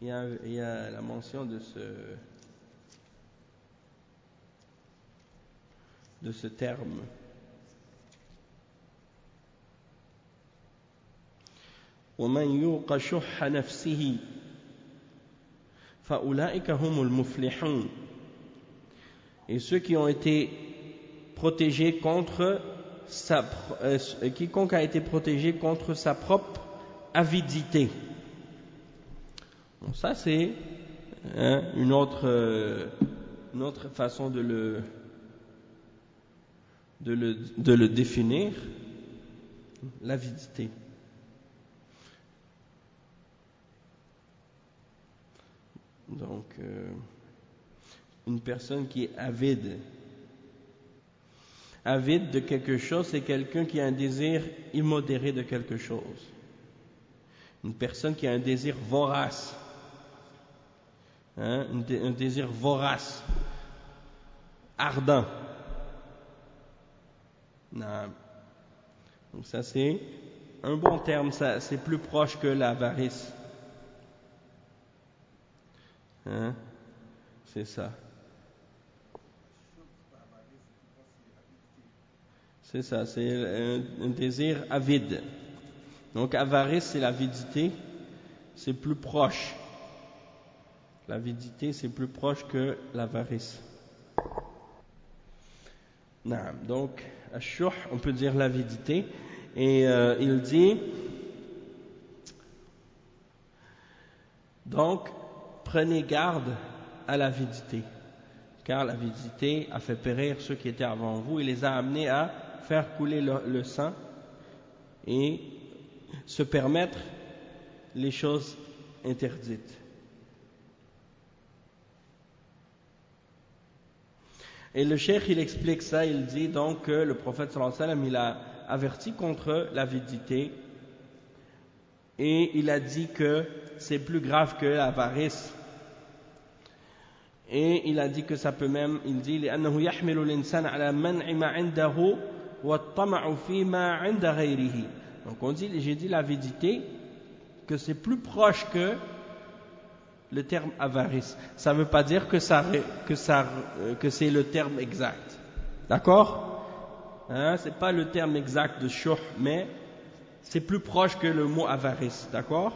il y a la mention de ce terme. وَمَنْ يُوقَ شُحَّ نَفْسِهِ فَأُولَئِكَ هُمُ الْمُفْلِحُونَ. Et ceux qui ont été protégés contre quiconque a été protégé contre sa propre avidité. Bon, ça c'est une autre façon de le définir. l'avidité. Donc, une personne qui est avide. Avide de quelque chose, c'est quelqu'un qui a un désir immodéré de quelque chose. Une personne qui a un désir vorace. Un désir vorace, ardent. Non. Donc ça c'est un bon terme, ça c'est plus proche que l'avarice. C'est ça. C'est ça, c'est un désir avide. Donc avarice c'est l'avidité, c'est plus proche. L'avidité c'est plus proche que l'avarice. Non. Donc ash-shuh, on peut dire l'avidité. Et il dit, donc, prenez garde à l'avidité, car l'avidité a fait périr ceux qui étaient avant vous et les a amenés à faire couler le sang et se permettre les choses interdites. Et le cheikh, il explique ça, il dit donc que le prophète sallallahu alayhi wa sallam, il a averti contre l'avidité et il a dit que c'est plus grave que l'avarice. Et il a dit que ça peut même, il dit لأنه يحمل الإنسان على منع ما عنده والطمع فيما عند غيره. Donc on dit, j'ai dit l'avidité que c'est plus proche que le terme avarice. Ça ne veut pas dire que c'est le terme exact. D'accord? C'est pas le terme exact de shuh, mais c'est plus proche que le mot avarice. D'accord?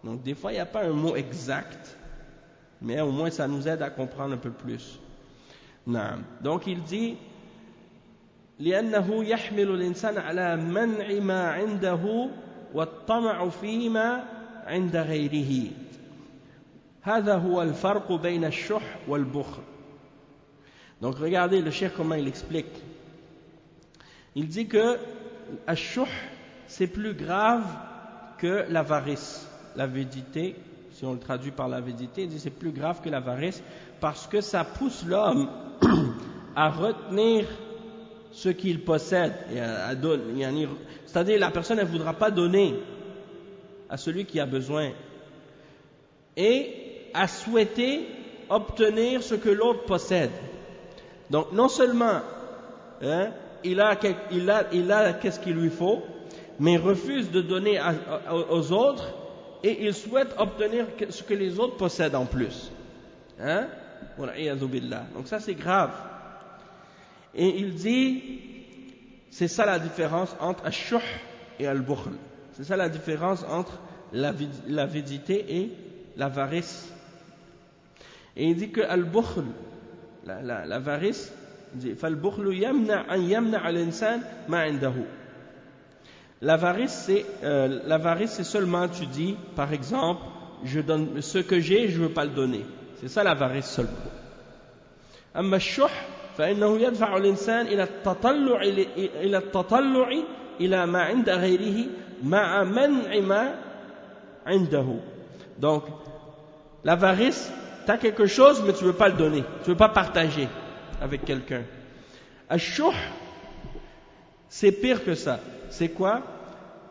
Donc des fois il n'y a pas un mot exact, mais au moins ça nous aide à comprendre un peu plus. Non. Donc il dit لأنه يحمل الإنسان على منع ما عنده والطمع فيما عند غيره. هذا هو الفرق بين الشح والبخل. Donc regardez le cheikh comment il explique. Il dit que ash-shuh c'est plus grave que l'avarice. L'avidité, si on le traduit par l'avidité, il dit c'est plus grave que l'avarice parce que ça pousse l'homme à retenir ce qu'il possède et à donner. C'est-à-dire la personne ne voudra pas donner à celui qui a besoin et à souhaiter obtenir ce que l'autre possède. Donc non seulement il a qu'est-ce qu'il lui faut, mais il refuse de donner aux autres et il souhaite obtenir ce que les autres possèdent en plus. Donc ça c'est grave. Et il dit, c'est ça la différence entre ash-shuh et al-bukhl. C'est ça la différence entre l'avidité et l'avarice. Et il dit que al-bukhl, l'avarice, il dit fal-bukhl yamna an yamna al-insan ma indahu. L'avarice c'est seulement tu dis par exemple je donne ce que j'ai, je veux pas le donner. C'est ça l'avarice seulement. Amma ash-shuh فإنه يدفع الإنسان إلى التطلع إلى ما عند غيره مع منع ما عنده. Donc l'avarice, tu as quelque chose mais tu ne veux pas le donner, tu ne veux pas partager avec quelqu'un. Ash-shuh, c'est pire que ça. C'est quoi?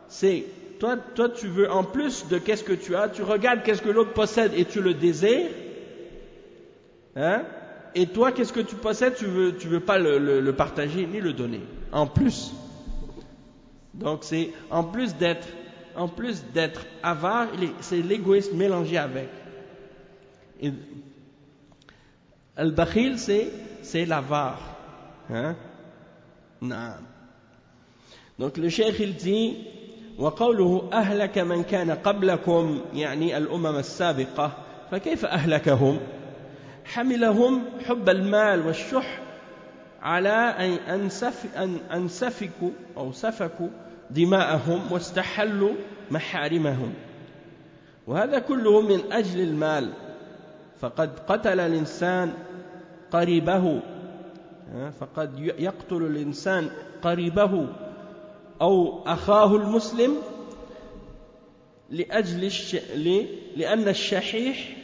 C'est toi tu veux en plus de qu'est-ce que tu as, tu regardes qu'est-ce que l'autre possède et tu le désires. Et toi, qu'est-ce que tu possèdes, tu veux pas le partager ni le donner. En plus. Donc c'est en plus d'être avare, c'est l'égoïsme mélangé avec. Al-bakhil c'est l'avare. Non. Donc le cheikh il dit وقوله أهلك من كان قبلكم يعني الأمم السابقة فكيف أهلكهم؟ حملهم حب المال والشح على أن سفكوا دماءهم واستحلوا محارمهم وهذا كله من أجل المال فقد قتل الإنسان قريبه فقد يقتل الإنسان قريبه أو أخاه المسلم لأن الشحيح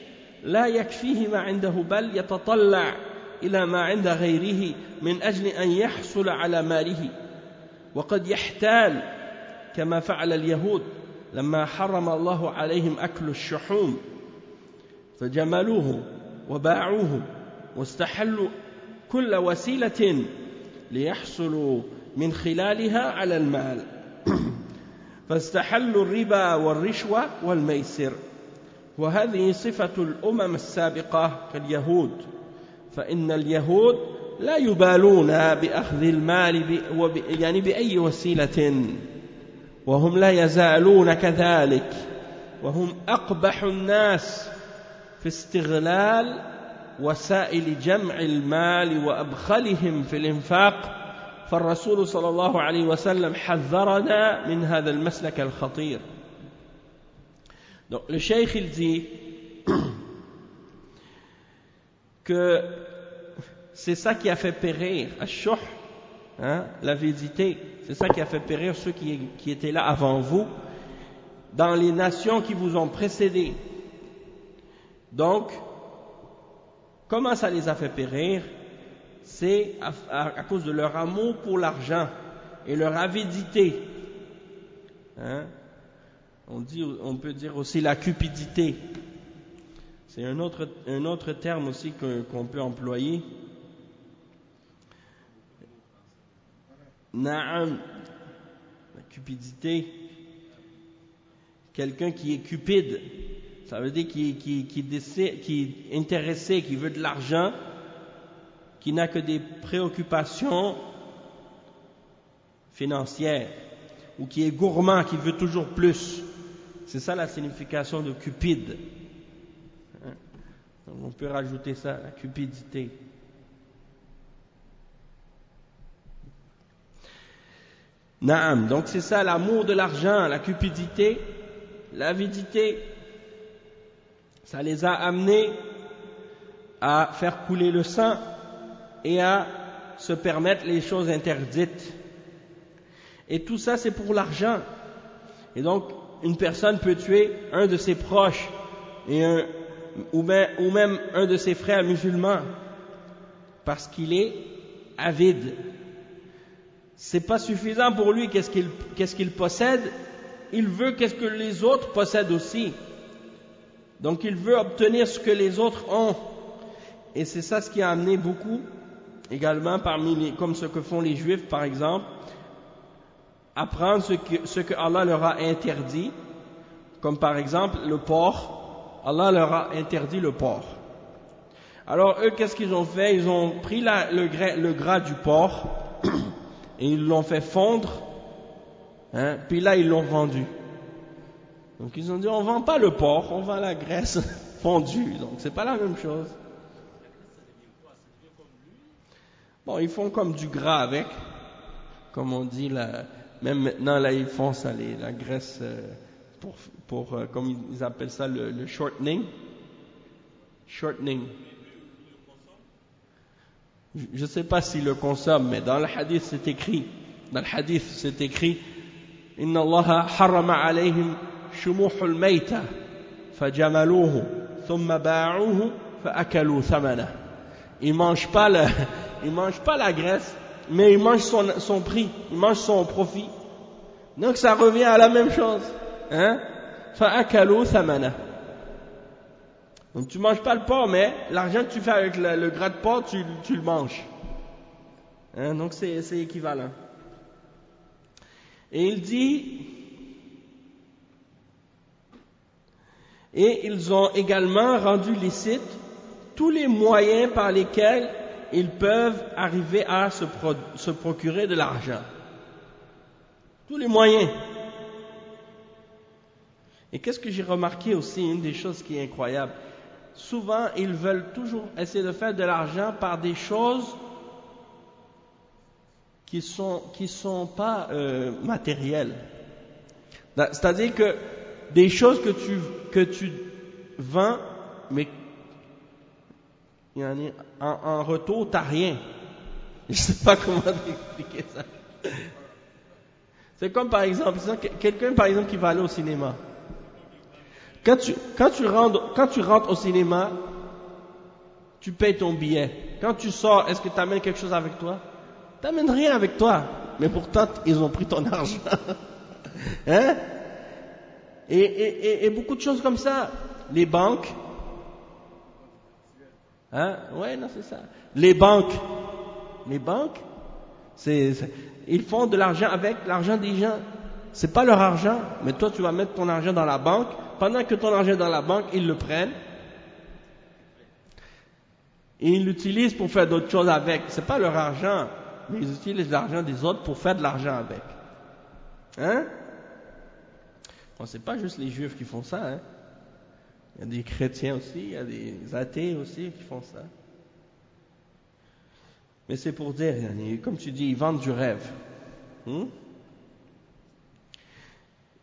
لا يكفيه ما عنده بل يتطلع إلى ما عند غيره من أجل أن يحصل على ماله، وقد يحتال كما فعل اليهود لما حرم الله عليهم أكل الشحوم فجملوه وباعوه واستحلوا كل وسيلة ليحصلوا من خلالها على المال فاستحلوا الربا والرشوة والميسر. وهذه صفة الأمم السابقة كاليهود، فإن اليهود لا يبالون بأخذ المال يعني بأي وسيلة، وهم لا يزالون كذلك، وهم أقبح الناس في استغلال وسائل جمع المال وأبخلهم في الإنفاق. فالرسول صلى الله عليه وسلم حذرنا من هذا المسلك الخطير. Donc le cheikh il dit que c'est ça qui a fait périr ash-shuh, l'avidité, c'est ça qui a fait périr ceux qui étaient là avant vous dans les nations qui vous ont précédés. Donc comment ça les a fait périr? C'est à cause de leur amour pour l'argent et leur avidité. On peut dire aussi la cupidité. C'est un autre terme aussi qu'on peut employer. Na'am, la cupidité. Quelqu'un qui est cupide, ça veut dire qui est intéressé, qui veut de l'argent, qui n'a que des préoccupations financières, ou qui est gourmand, qui veut toujours plus. C'est ça la signification de cupide. Donc on peut rajouter ça, la cupidité. Naam, donc c'est ça l'amour de l'argent, la cupidité, l'avidité. Ça les a amenés à faire couler le sang et à se permettre les choses interdites. Et tout ça, c'est pour l'argent. Et donc, une personne peut tuer un de ses proches ou même un de ses frères musulmans parce qu'il est avide. C'est pas suffisant pour lui qu'est-ce qu'il possède, il veut qu'est-ce que les autres possèdent aussi. Donc il veut obtenir ce que les autres ont. Et c'est ça ce qui a amené beaucoup également comme ce que font les Juifs par exemple, à prendre ce que Allah leur a interdit, comme par exemple le porc. Allah leur a interdit le porc. Alors eux, qu'est-ce qu'ils ont fait? Ils ont pris le gras du porc et ils l'ont fait fondre, puis là ils l'ont vendu. Donc ils ont dit on vend pas le porc, on vend la graisse fondue. Donc c'est pas la même chose. Bon, ils font comme du gras avec, comme on dit là. Même maintenant là ils font ça, la graisse pour comme ils appellent ça le shortening. Je ne sais pas s'ils le consomment, mais dans le hadith c'est écrit. Inna Allah harrama alayhim shumuhul mayta fajamaluhu thumma ba'uhu fa'akalu thamana. Ils mangent pas la graisse, mais ils mangent son prix, ils mangent son profit. Donc ça revient à la même chose. Fa'akalu thamana. Donc tu manges pas le porc, mais l'argent que tu fais avec le gras de porc, tu le manges. Donc c'est équivalent. Et il dit, et ils ont également rendu licite tous les moyens par lesquels ils peuvent arriver à se procurer de l'argent. Tous les moyens. Et qu'est-ce que j'ai remarqué aussi, une des choses qui est incroyable, souvent ils veulent toujours essayer de faire de l'argent par des choses qui sont pas matérielles. C'est-à-dire que des choses que tu vends, mais en retour t'as rien. Je sais pas comment expliquer ça. C'est comme par exemple, quelqu'un par exemple qui va aller au cinéma. Quand tu rentres au cinéma, tu payes ton billet. Quand tu sors, est-ce que tu amènes quelque chose avec toi? Tu n'amènes rien avec toi. Mais pourtant, ils ont pris ton argent. Hein? Et beaucoup de choses comme ça. Les banques. Hein? Ouais, non, c'est ça. Les banques, ils font de l'argent avec l'argent des gens. C'est pas leur argent, mais toi tu vas mettre ton argent dans la banque. Pendant que ton argent est dans la banque, ils le prennent et ils l'utilisent pour faire d'autres choses avec. C'est pas leur argent, mais ils utilisent l'argent des autres pour faire de l'argent avec. Hein? Bon, c'est pas juste les juifs qui font ça, hein? Il y a des chrétiens aussi, il y a des athées aussi qui font ça. Mais c'est pour dire, comme tu dis, ils vendent du rêve.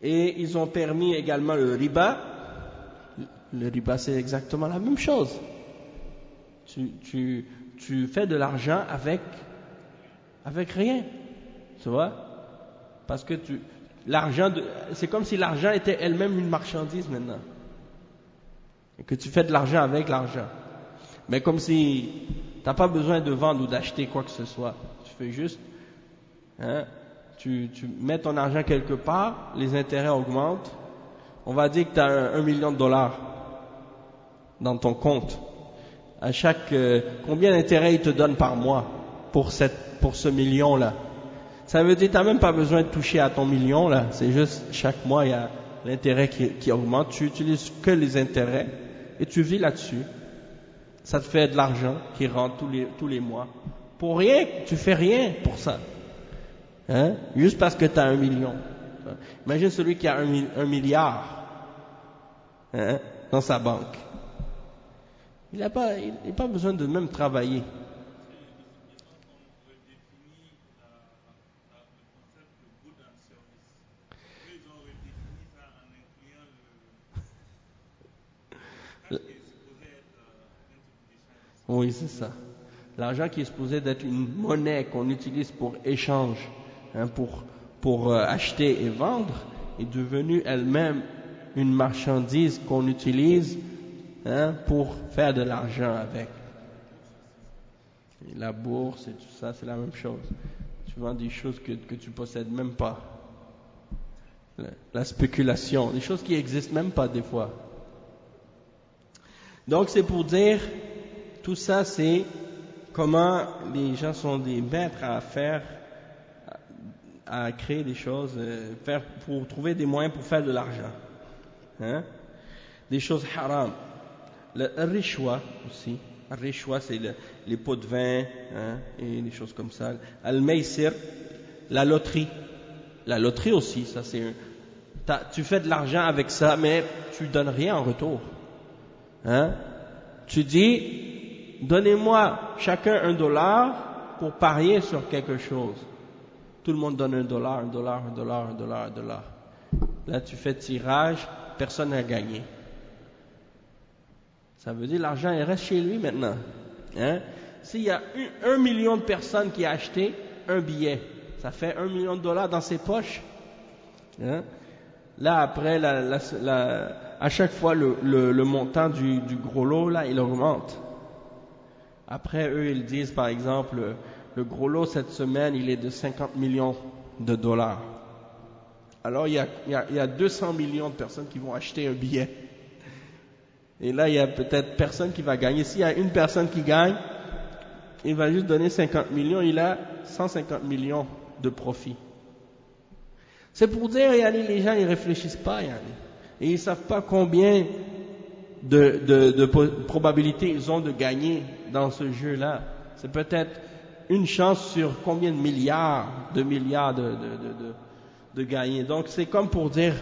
Et ils ont permis également le riba. Le riba, c'est exactement la même chose. Tu fais de l'argent avec rien. Tu vois? Parce que c'est comme si l'argent était elle-même une marchandise maintenant. Et que tu fais de l'argent avec l'argent. Mais comme si tu n'as pas besoin de vendre ou d'acheter quoi que ce soit. Tu fais juste, tu mets ton argent quelque part, les intérêts augmentent. On va dire que tu as $1 million dans ton compte. À combien d'intérêts ils te donnent par mois pour ce million-là? Ça veut dire que tu n'as même pas besoin de toucher à ton million là. C'est juste chaque mois il y a l'intérêt qui augmente. Tu utilises que les intérêts et tu vis là-dessus. Ça te fait de l'argent qui rentre tous les mois. Pour rien, tu fais rien pour ça. Hein? Juste parce que tu as 1 million. Imagine celui qui a 1 milliard dans sa banque. Il n'a pas besoin de même travailler. Oui, c'est ça. L'argent qui est supposé d'être une monnaie qu'on utilise pour échange, pour acheter et vendre, est devenue elle-même une marchandise qu'on utilise pour faire de l'argent avec. Et la bourse et tout ça, c'est la même chose. Tu vends des choses que tu possèdes même pas. La spéculation, des choses qui existent même pas des fois. Donc c'est pour dire, tout ça c'est comment les gens sont des maîtres à créer des choses, pour trouver des moyens pour faire de l'argent. Des choses haram. Le rishwa aussi. Le rishwa c'est les pots de vin et des choses comme ça. Al-maysir, la loterie. La loterie aussi, ça c'est tu fais de l'argent avec ça, mais tu donnes rien en retour. Tu dis, donnez-moi chacun $1 pour parier sur quelque chose. Tout le monde donne $1. Là, tu fais tirage, personne n'a gagné. Ça veut dire l'argent il reste chez lui maintenant. S'il y a 1 million de personnes qui ont acheté un billet, ça fait $1 million dans ses poches. Là, après, à chaque fois, le montant du gros lot, là, il augmente. Après, eux, ils disent, par exemple, le gros lot, cette semaine, il est de $50 millions. Alors, il y a 200 millions de personnes qui vont acheter un billet. Et là, il y a peut-être personne qui va gagner. S'il y a une personne qui gagne, il va juste donner 50 millions, il a 150 millions de profit. C'est pour dire, les gens, ils réfléchissent pas, et ils savent pas combien de probabilités ils ont de gagner dans ce jeu-là. C'est peut-être une chance sur combien de milliards de gagner. Donc, c'est comme pour dire,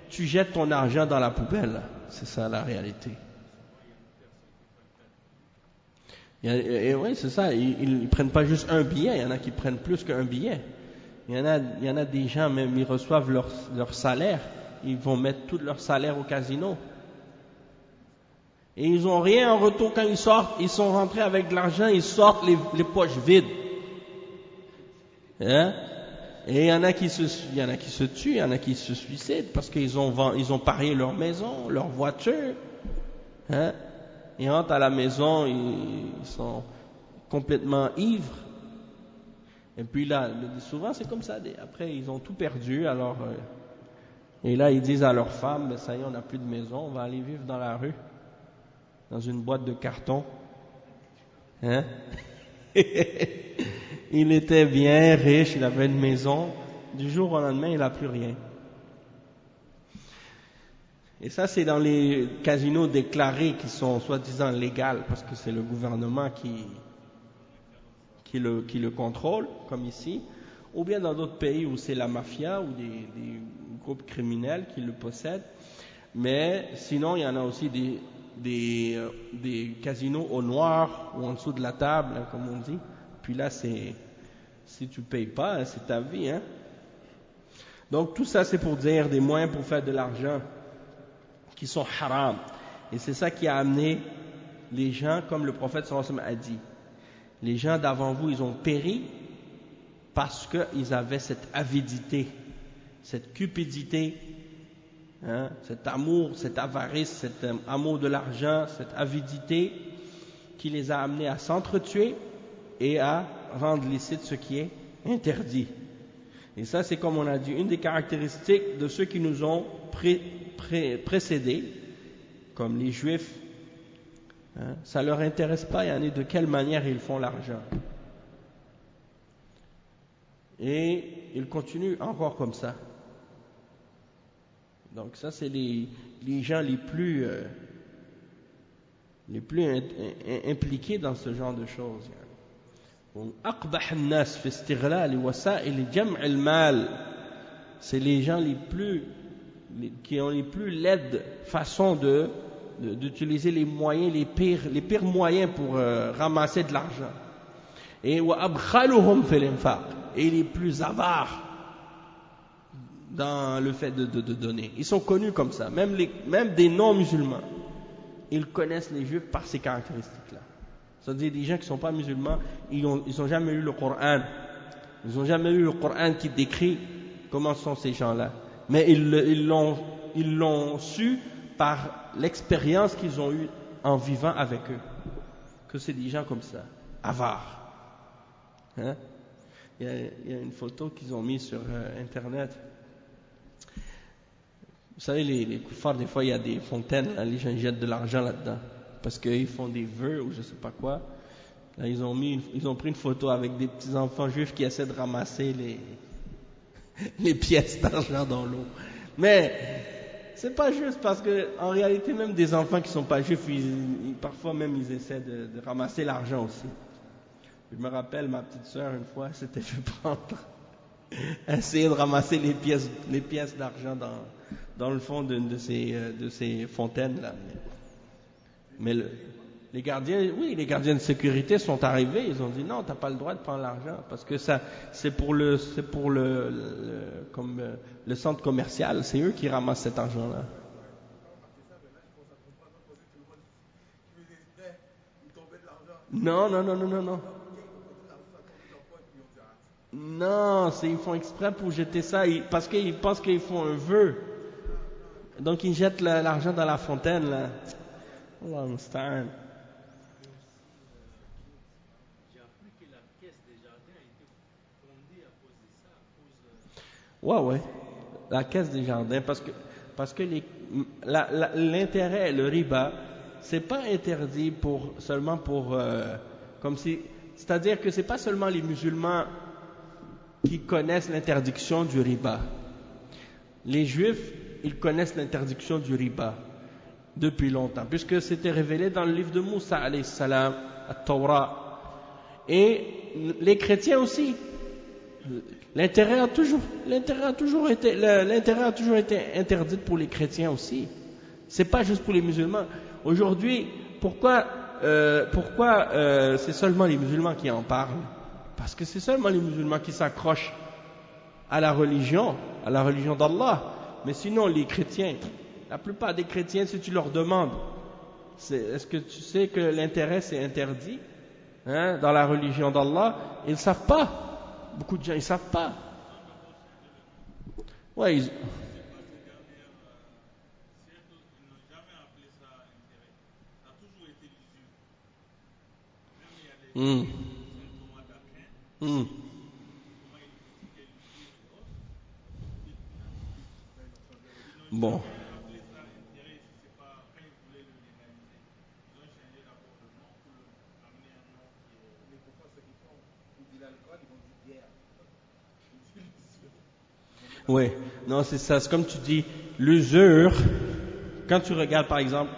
tu jettes ton argent dans la poubelle. C'est ça la réalité. Et oui, c'est ça. Ils prennent pas juste un billet. Il y en a qui prennent plus qu'un billet. Il y en a des gens, même, ils reçoivent leur salaire. Ils vont mettre tout leur salaire au casino. Et ils n'ont rien en retour quand ils sortent. Ils sont rentrés avec de l'argent, ils sortent les poches vides. Et il y en a qui se tuent, il y en a qui se suicident parce qu'ils ont parié leur maison, leur voiture. Hein? Ils rentrent à la maison, ils sont complètement ivres. Et puis là, souvent c'est comme ça. Après, ils ont tout perdu. Alors, et là, ils disent à leur femme, ben, ça y est, on n'a plus de maison, on va aller vivre dans la rue, dans une boîte de carton. Hein? Il était bien riche, il avait une maison. Du jour au lendemain, il n'a plus rien. Et ça, c'est dans les casinos déclarés qui sont soi-disant légaux, parce que c'est le gouvernement qui le contrôle, comme ici, ou bien dans d'autres pays où c'est la mafia ou des groupes criminels qui le possèdent. Mais sinon, il y en a aussi des casinos au noir ou en dessous de la table, hein, comme on dit. Puis là, si tu payes pas, hein, c'est ta vie. Hein. Donc tout ça, c'est pour dire des moyens pour faire de l'argent qui sont haram. Et c'est ça qui a amené les gens, comme le prophète sallallahu alayhi wa sallam a dit. Les gens d'avant vous, ils ont péri parce qu'ils avaient cette avidité, cette cupidité, hein, cet amour, cette avarice, cet amour de l'argent, cette avidité qui les a amenés à s'entretuer et à rendre licite ce qui est interdit. Et ça, c'est comme on a dit, une des caractéristiques de ceux qui nous ont précédés, comme les Juifs. Hein, ça ne leur intéresse pas, de quelle manière ils font l'argent. Et ils continuent encore comme ça. Donc ça, c'est les gens les plus impliqués dans ce genre de choses. أقبح الناس في استغلال وسائل جمع المال. C'est les gens qui ont les plus laides façons d'utiliser les moyens, les pires moyens pour ramasser de l'argent. Et وأبخلهم في الإنفاق. Et les plus avares dans le fait de donner. Ils sont connus comme ça. Même des non-musulmans, ils connaissent les Juifs par ces caractéristiques-là. C'est-à-dire des gens qui ne sont pas musulmans, ils n'ont jamais lu le Coran. Ils n'ont jamais lu le Coran qui décrit comment sont ces gens-là. Mais ils l'ont su par l'expérience qu'ils ont eue en vivant avec eux. Que c'est des gens comme ça, avares. Hein? Il y a une photo qu'ils ont mise sur Internet. Vous savez, les koufars, des fois, il y a des fontaines, là, les gens jettent de l'argent là-dedans. Parce qu'ils font des vœux ou je ne sais pas quoi. Là, ils ont pris une photo avec des petits enfants juifs qui essaient de ramasser les pièces d'argent dans l'eau. Mais c'est pas juste parce que en réalité, même des enfants qui sont pas juifs, parfois même ils essaient de ramasser l'argent aussi. Je me rappelle, ma petite sœur, une fois, s'était fait prendre, essayer de ramasser les pièces d'argent dans le fond d'une de ces fontaines là. Mais les gardiens de sécurité sont arrivés, ils ont dit non, t'as pas le droit de prendre l'argent parce que ça, c'est pour le centre commercial, c'est eux qui ramassent cet argent-là. Non. Non, ils font exprès pour jeter ça parce qu'ils pensent qu'ils font un vœu. Donc ils jettent l'argent dans la fontaine là. Allah musta'an. J'ai appris que la caisse des jardins a été fondée à cause de ça. Ouais. La caisse des jardins, parce que l'intérêt, le riba, c'est pas interdit seulement pour c'est-à-dire que c'est pas seulement les musulmans qui connaissent l'interdiction du riba. Les juifs, ils connaissent l'interdiction du riba depuis longtemps, puisque c'était révélé dans le livre de Moussa alayhi salam, at-Torah. Et les chrétiens aussi. L'intérêt a toujours été interdit pour les chrétiens aussi. C'est pas juste pour les musulmans. Aujourd'hui, pourquoi c'est seulement les musulmans qui en parlent? Parce que c'est seulement les musulmans qui s'accrochent à la religion d'Allah. Mais sinon, les chrétiens, la plupart des chrétiens, si tu leur demandes, est-ce que tu sais que l'intérêt c'est interdit dans la religion d'Allah? Ils ne savent pas. Beaucoup de gens, ils ne savent pas. Ouais, Hmm. Hmm. Bon. Oui, non, c'est ça. C'est comme tu dis, l'usure, quand tu regardes par exemple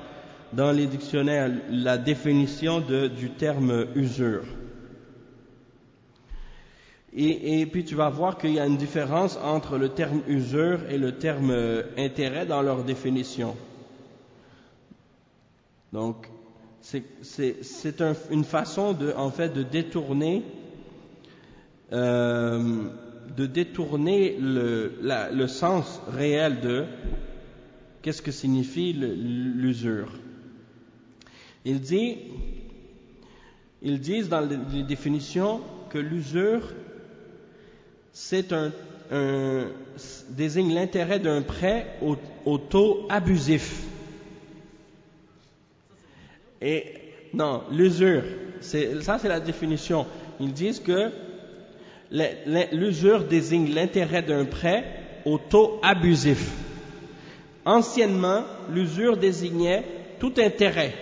dans les dictionnaires la définition du terme usure, et puis tu vas voir qu'il y a une différence entre le terme usure et le terme intérêt dans leur définition. Donc, une façon en fait, de détourner le sens réel de qu'est-ce que signifie l'usure. Ils disent dans les définitions que l'usure, désigne l'intérêt d'un prêt au taux abusif. Et non, l'usure, c'est la définition. Ils disent que l'usure désigne l'intérêt d'un prêt au taux abusif. Anciennement, l'usure désignait tout intérêt,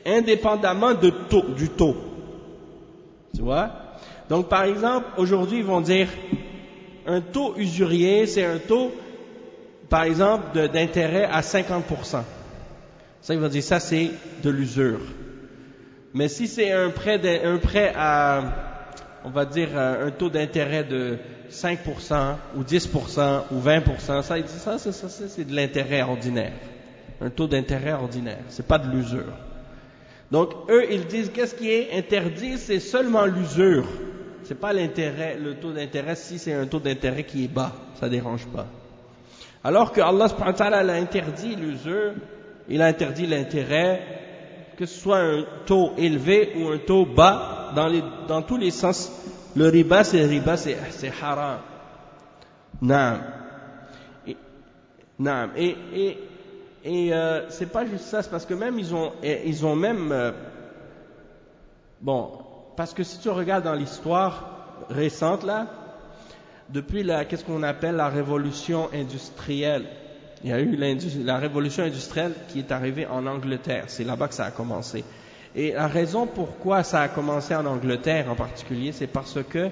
indépendamment du taux. Tu vois? Donc, par exemple, aujourd'hui, ils vont dire un taux usurier, c'est un taux, par exemple, d'intérêt à 50%. Ça, ils vont dire, ça, c'est de l'usure. Mais si c'est un prêt à, on va dire, un taux d'intérêt de 5% ou 10% ou 20%, ça, ils disent, ça c'est de l'intérêt ordinaire. Un taux d'intérêt ordinaire. C'est pas de l'usure. Donc, eux, ils disent, qu'est-ce qui est interdit? C'est seulement l'usure. C'est pas l'intérêt, le taux d'intérêt, si c'est un taux d'intérêt qui est bas. Ça dérange pas. Alors que Allah subhanahu wa ta'ala a interdit l'usure, il a interdit l'intérêt, que ce soit un taux élevé ou un taux bas, dans tous les sens. Le riba, c'est haram. Naam. Naam. Et c'est pas juste ça, c'est parce que même ils ont même bon, parce que si tu regardes dans l'histoire récente là, depuis qu'est-ce qu'on appelle la révolution industrielle, il y a eu la révolution industrielle qui est arrivée en Angleterre, c'est là-bas que ça a commencé. Et la raison pourquoi ça a commencé en Angleterre en particulier, c'est parce que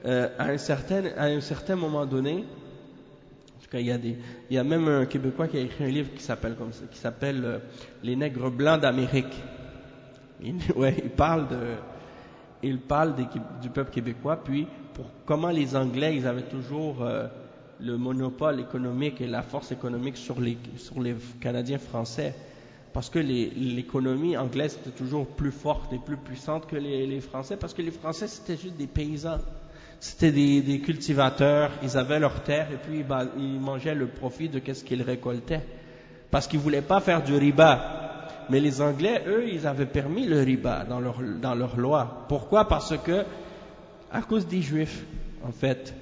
à un certain moment donné, il y a même un Québécois qui a écrit un livre qui s'appelle Les nègres blancs d'Amérique. Il parle du peuple québécois, puis comment les Anglais, ils avaient toujours le monopole économique et la force économique sur les Canadiens français, parce que l'économie anglaise était toujours plus forte et plus puissante que les Français, parce que les Français c'était juste des paysans. C'était des cultivateurs, ils avaient leurs terres et puis ils mangeaient le profit de ce qu'ils récoltaient. Parce qu'ils ne voulaient pas faire du riba. Mais les Anglais, eux, ils avaient permis le riba dans leur loi. Pourquoi? Parce que, à cause des Juifs, en fait,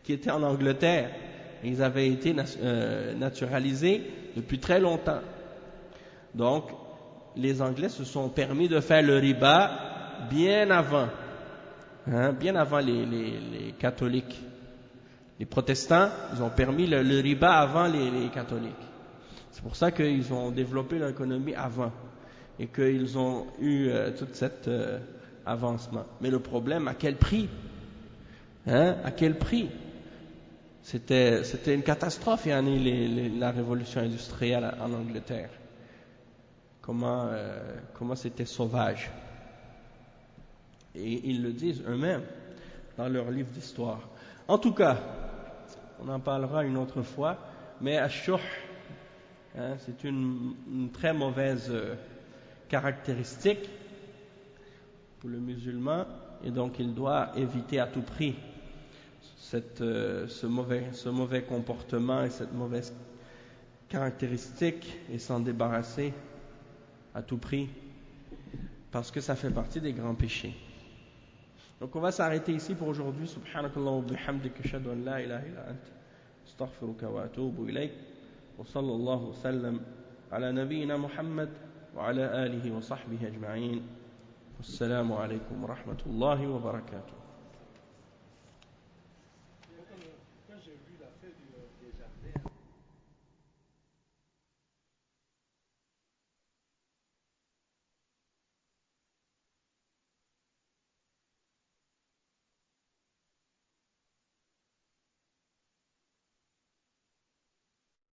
qui étaient en Angleterre, ils avaient été naturalisés depuis très longtemps. Donc, les Anglais se sont permis de faire le riba bien avant. Bien avant les catholiques. Les protestants, ils ont permis le riba avant les catholiques. C'est pour ça qu'ils ont développé l'économie avant et qu'ils ont eu tout cet avancement. Mais le problème, à quel prix? À quel prix? C'était une catastrophe, la révolution industrielle en Angleterre. Comment c'était sauvage. Et ils le disent eux-mêmes dans leur livre d'histoire. En tout cas, on en parlera une autre fois, mais ash-shuh, c'est une très mauvaise caractéristique pour le musulman, et donc il doit éviter à tout prix ce mauvais comportement et cette mauvaise caractéristique et s'en débarrasser à tout prix, parce que ça fait partie des grands péchés. Donc on va s'arrêter ici pour aujourd'hui. Subhanakallah wa bihamdika ashhadu an la ilaha illa anta astaghfiruka wa atubu ilayk. Wa sallallahu wa sallam ala nabiyyina Muhammad wa ala alihi wa sahbihi ajma'in. Wassalamu alaykum wa rahmatullahi wa barakatuh.